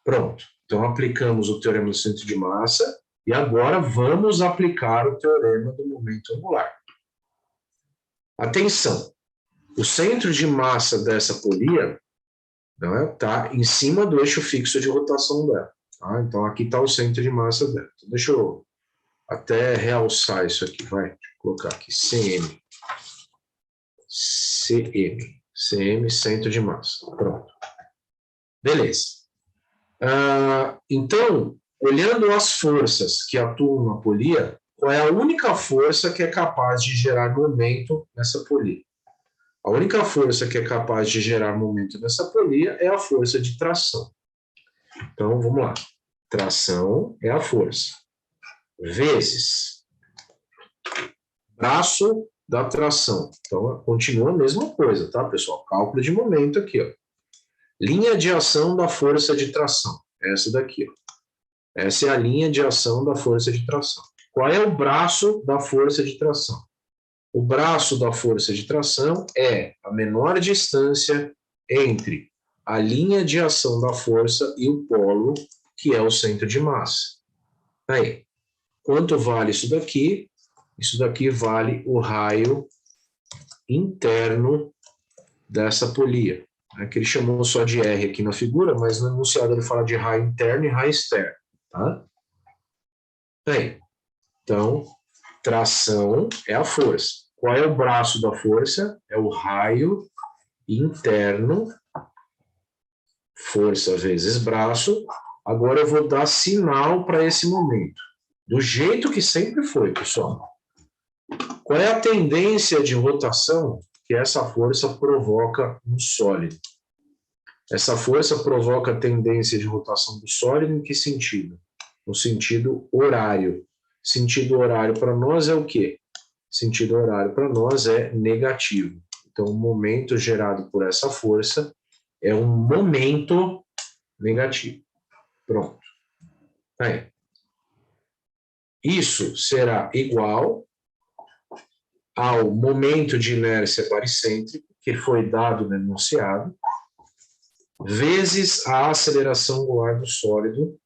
Pronto. Então, aplicamos o teorema do centro de massa e agora vamos aplicar o teorema do momento angular. Atenção! O centro de massa dessa polia está em cima do eixo fixo de rotação dela. Tá? Então, aqui está o centro de massa dela. Então, deixa eu até realçar isso aqui. Deixa eu colocar aqui, CM. CM, centro de massa. Pronto. Beleza. Então, olhando as forças que atuam na polia, qual é a única força que é capaz de gerar momento nessa polia? A única força que é capaz de gerar momento nessa polia é a força de tração. Então, vamos lá. Tração é a força. Vezes braço da tração. Então, continua a mesma coisa, tá, pessoal? Cálculo de momento aqui, ó. Linha de ação da força de tração. Essa daqui, ó. Essa é a linha de ação da força de tração. Qual é o braço da força de tração? O braço da força de tração é a menor distância entre a linha de ação da força e o polo, que é o centro de massa. Aí, quanto vale isso daqui? Isso daqui vale o raio interno dessa polia. Que ele chamou só de R aqui na figura, mas no enunciado ele fala de raio interno e raio externo. Tá? Aí, então, tração é a força. Qual é o braço da força? É o raio interno, força vezes braço. Agora eu vou dar sinal para esse momento. Do jeito que sempre foi, pessoal. Qual é a tendência de rotação que essa força provoca no sólido? Essa força provoca a tendência de rotação do sólido em que sentido? No sentido horário. Sentido horário para nós é o quê? Sentido horário para nós é negativo. Então, o momento gerado por essa força é um momento negativo. Pronto. Aí. Isso será igual ao momento de inércia baricêntrico, que foi dado no enunciado, vezes a aceleração angular do sólido,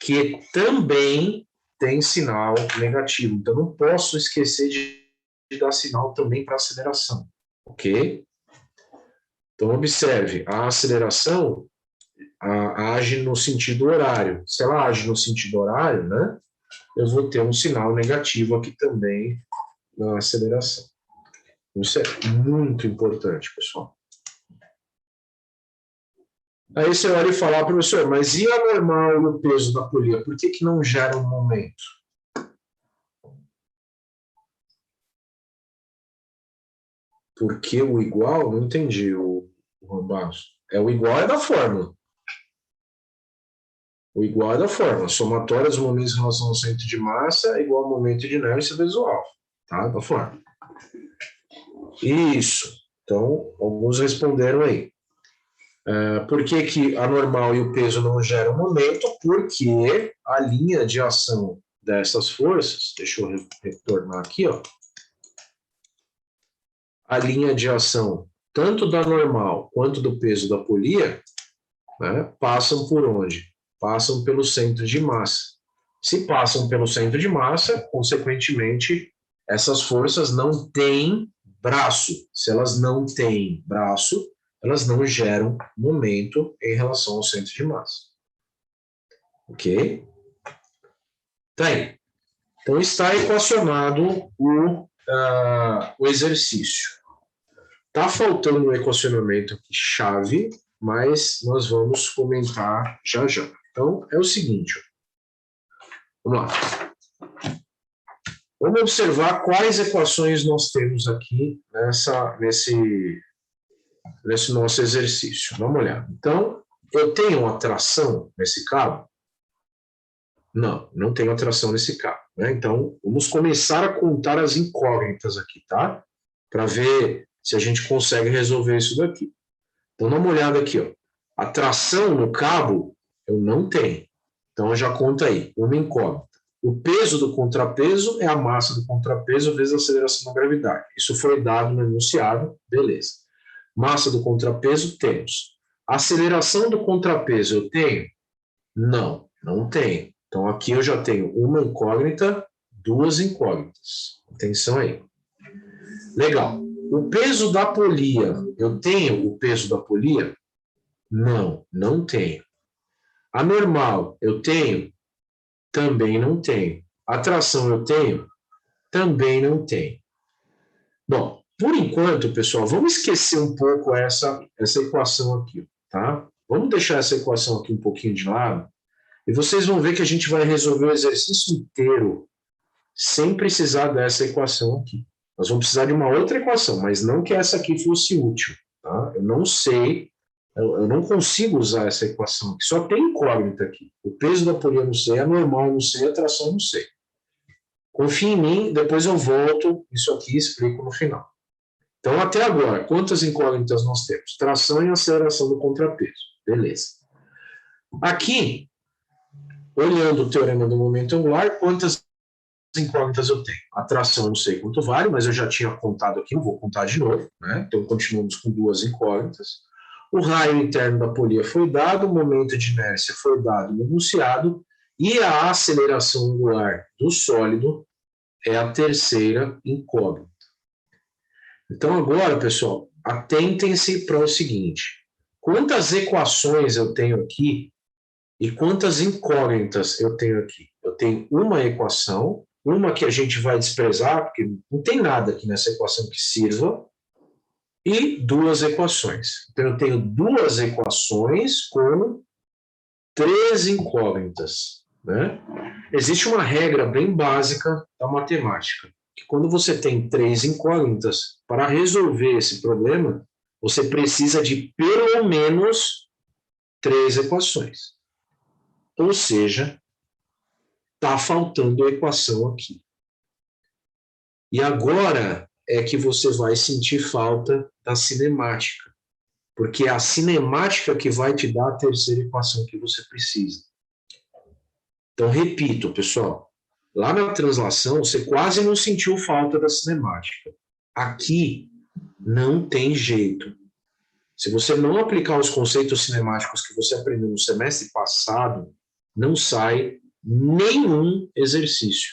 que também tem sinal negativo. Então, não posso esquecer de dar sinal também para aceleração, ok? Então, observe, a aceleração age no sentido horário. Se ela age no sentido horário, né, eu vou ter um sinal negativo aqui também na aceleração. Isso é muito importante, pessoal. Aí você olha e fala, professor, mas e a normal e o peso da polia? Por que não gera um momento? Porque o igual, não entendi, o Rambazzo. O igual é da fórmula. O igual é da fórmula. Somatória dos momentos em relação ao centro de massa é igual ao momento de inércia vezes o alfa. Tá? Da fórmula. Isso. Então, alguns responderam aí. Por que a normal e o peso não geram momento? Porque a linha de ação dessas forças, deixa eu retornar aqui, ó. A linha de ação, tanto da normal quanto do peso da polia, né, passam por onde? Passam pelo centro de massa. Se passam pelo centro de massa, consequentemente, essas forças não têm braço. Se elas não têm braço, elas não geram momento em relação ao centro de massa. Ok? Tá aí. Então, está equacionado o exercício. Está faltando um equacionamento aqui chave, mas nós vamos comentar já já. Então, é o seguinte. Vamos lá. Vamos observar quais equações nós temos aqui nesse nosso exercício. Dá uma olhada. Então, eu tenho atração nesse cabo? Não, não tenho atração nesse cabo. Né? Então, vamos começar a contar as incógnitas aqui, tá? Para ver se a gente consegue resolver isso daqui. Então, dá uma olhada aqui, ó. A tração no cabo, eu não tenho. Então, eu já conto aí, uma incógnita. O peso do contrapeso é a massa do contrapeso vezes a aceleração da gravidade. Isso foi dado no enunciado, beleza. Massa do contrapeso, temos. Aceleração do contrapeso, eu tenho? Não, não tenho. Então, aqui eu já tenho uma incógnita, duas incógnitas. Atenção aí. Legal. O peso da polia, eu tenho o peso da polia? Não, não tenho. A normal, eu tenho? Também não tenho. A tração, eu tenho? Também não tenho. Bom, por enquanto, pessoal, vamos esquecer um pouco essa equação aqui, tá? Vamos deixar essa equação aqui um pouquinho de lado e vocês vão ver que a gente vai resolver o exercício inteiro sem precisar dessa equação aqui. Nós vamos precisar de uma outra equação, mas não que essa aqui fosse útil, tá? Eu não sei, eu não consigo usar essa equação aqui, só tem incógnita aqui. O peso da polia eu não sei, a normal eu não sei, a tração eu não sei. Confie em mim, depois eu volto isso aqui e explico no final. Então, até agora, quantas incógnitas nós temos? Tração e aceleração do contrapeso. Beleza. Aqui, olhando o teorema do momento angular, quantas incógnitas eu tenho? A tração eu não sei quanto vale, mas eu já tinha contado aqui, não vou contar de novo, né? Então, continuamos com duas incógnitas. O raio interno da polia foi dado, o momento de inércia foi dado no enunciado, e a aceleração angular do sólido é a terceira incógnita. Então, agora, pessoal, atentem-se para o seguinte: quantas equações eu tenho aqui e quantas incógnitas eu tenho aqui? Eu tenho uma equação, uma que a gente vai desprezar, porque não tem nada aqui nessa equação que sirva, e duas equações. Então, eu tenho duas equações com três incógnitas, né? Existe uma regra bem básica da matemática, que quando você tem três incógnitas, para resolver esse problema, você precisa de pelo menos três equações. Ou seja, está faltando a equação aqui. E agora é que você vai sentir falta da cinemática, porque é a cinemática que vai te dar a terceira equação que você precisa. Então, repito, pessoal, Lá na translação, você quase não sentiu falta da cinemática. Aqui, não tem jeito. Se você não aplicar os conceitos cinemáticos que você aprendeu no semestre passado, não sai nenhum exercício.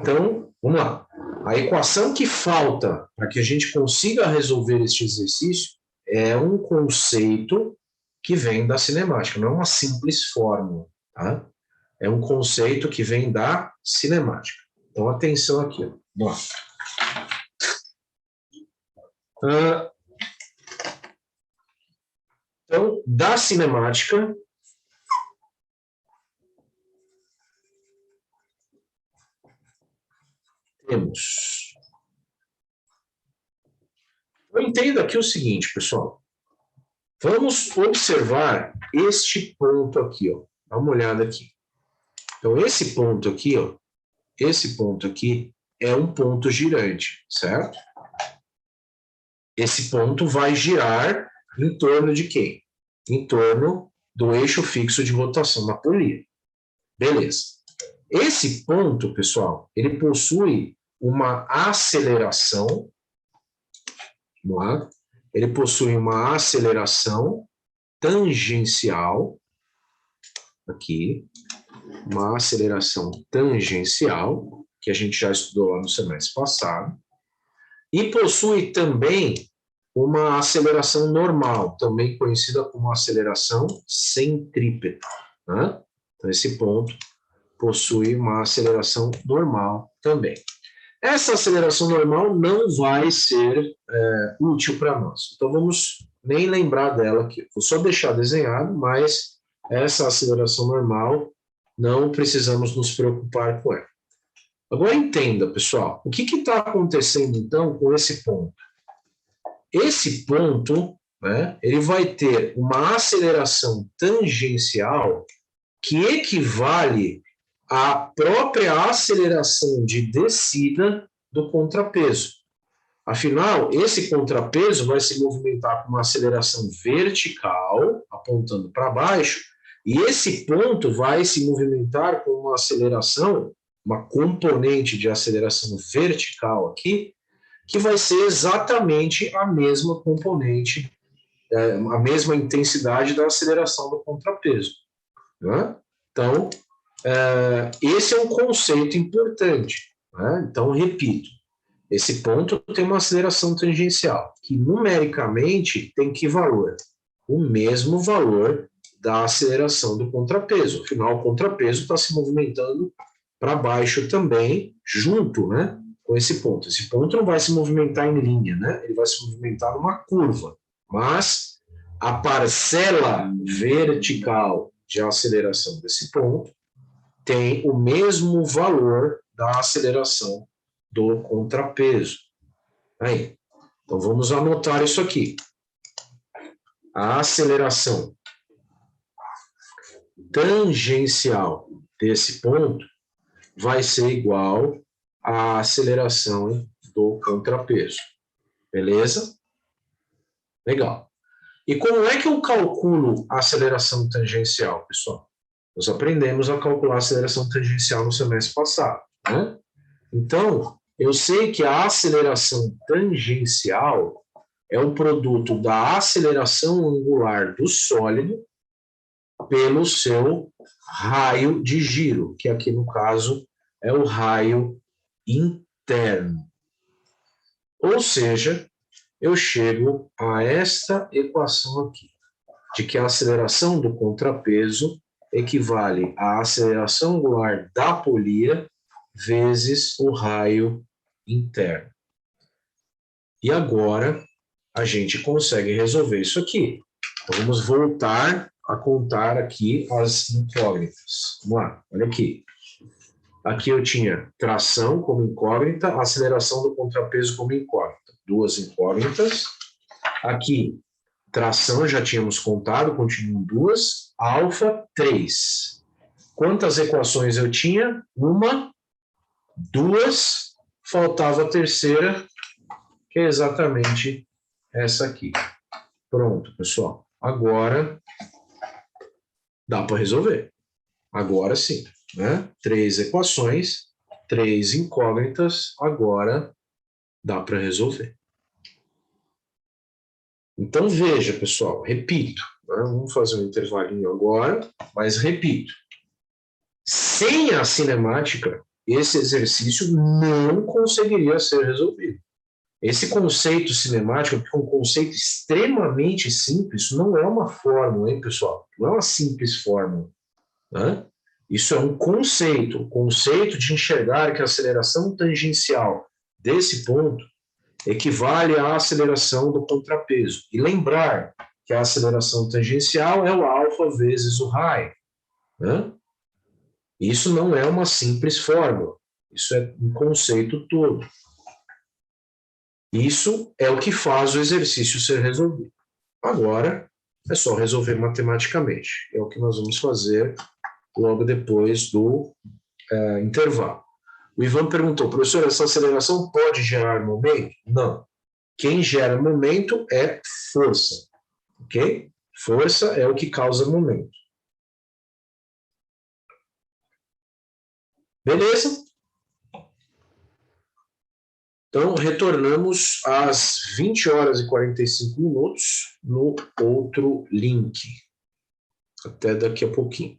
Então, vamos lá. A equação que falta para que a gente consiga resolver este exercício é um conceito que vem da cinemática, não é uma simples fórmula, tá? É um conceito que vem da cinemática. Então, atenção aqui. Ó. Vamos lá. Então, da cinemática, temos. Eu entendo aqui o seguinte, pessoal. Vamos observar este ponto aqui, ó. Dá uma olhada aqui. Então, esse ponto aqui, ó, esse ponto aqui é um ponto girante, certo? Esse ponto vai girar em torno de quem? Em torno do eixo fixo de rotação da polia. Beleza. Esse ponto, pessoal, ele possui uma aceleração, vamos lá, ele possui uma aceleração tangencial, aqui, uma aceleração tangencial, que a gente já estudou lá no semestre passado, e possui também uma aceleração normal, também conhecida como aceleração centrípeta. Né? Então, esse ponto possui uma aceleração normal também. Essa aceleração normal não vai ser útil para nós. Então, vamos nem lembrar dela aqui. Vou só deixar desenhado, mas essa aceleração normal, não precisamos nos preocupar com ela. Agora, entenda, pessoal, o que está acontecendo, então, com esse ponto? Esse ponto, né, ele vai ter uma aceleração tangencial que equivale à própria aceleração de descida do contrapeso. Afinal, esse contrapeso vai se movimentar com uma aceleração vertical, apontando para baixo, e esse ponto vai se movimentar com uma aceleração, uma componente de aceleração vertical aqui, que vai ser exatamente a mesma componente, a mesma intensidade da aceleração do contrapeso. Né? Então, esse é um conceito importante. Né? Então, repito, esse ponto tem uma aceleração tangencial, que numericamente tem que valor? O mesmo valor da aceleração do contrapeso. Afinal, o contrapeso está se movimentando para baixo também, junto, né, com esse ponto. Esse ponto não vai se movimentar em linha, né? Ele vai se movimentar numa curva. Mas a parcela vertical de aceleração desse ponto tem o mesmo valor da aceleração do contrapeso. Aí, então vamos anotar isso aqui. A aceleração tangencial desse ponto vai ser igual à aceleração do contrapeso. Beleza? Legal. E como é que eu calculo a aceleração tangencial, pessoal? Nós aprendemos a calcular a aceleração tangencial no semestre passado, né? Então, eu sei que a aceleração tangencial é o produto da aceleração angular do sólido pelo seu raio de giro, que aqui no caso é o raio interno. Ou seja, eu chego a esta equação aqui, de que a aceleração do contrapeso equivale à aceleração angular da polia vezes o raio interno. E agora a gente consegue resolver isso aqui. Então, vamos voltar a contar aqui as incógnitas. Vamos lá, olha aqui. Aqui eu tinha tração como incógnita, aceleração do contrapeso como incógnita. Duas incógnitas. Aqui, tração já tínhamos contado, continuam duas. Alfa, 3. Quantas equações eu tinha? Uma, duas, faltava a terceira, que é exatamente essa aqui. Pronto, pessoal. Agora dá para resolver. Agora sim. né? 3 equações, 3 incógnitas, agora dá para resolver. Então, veja, pessoal, repito, né? Vamos fazer um intervalinho agora, mas repito. Sem a cinemática, esse exercício não conseguiria ser resolvido. Esse conceito cinemático, que é um conceito extremamente simples, não é uma fórmula, hein, pessoal? Não é uma simples fórmula, né? Isso é um conceito, o conceito de enxergar que a aceleração tangencial desse ponto equivale à aceleração do contrapeso. E lembrar que a aceleração tangencial é o alfa vezes o raio, né? Isso não é uma simples fórmula, isso é um conceito todo. Isso é o que faz o exercício ser resolvido. Agora, é só resolver matematicamente. É o que nós vamos fazer logo depois do intervalo. O Ivan perguntou, professor, essa aceleração pode gerar momento? Não. Quem gera momento é força, ok? Força é o que causa momento. Beleza? Então, retornamos às 20 horas e 45 minutos no outro link. Até daqui a pouquinho.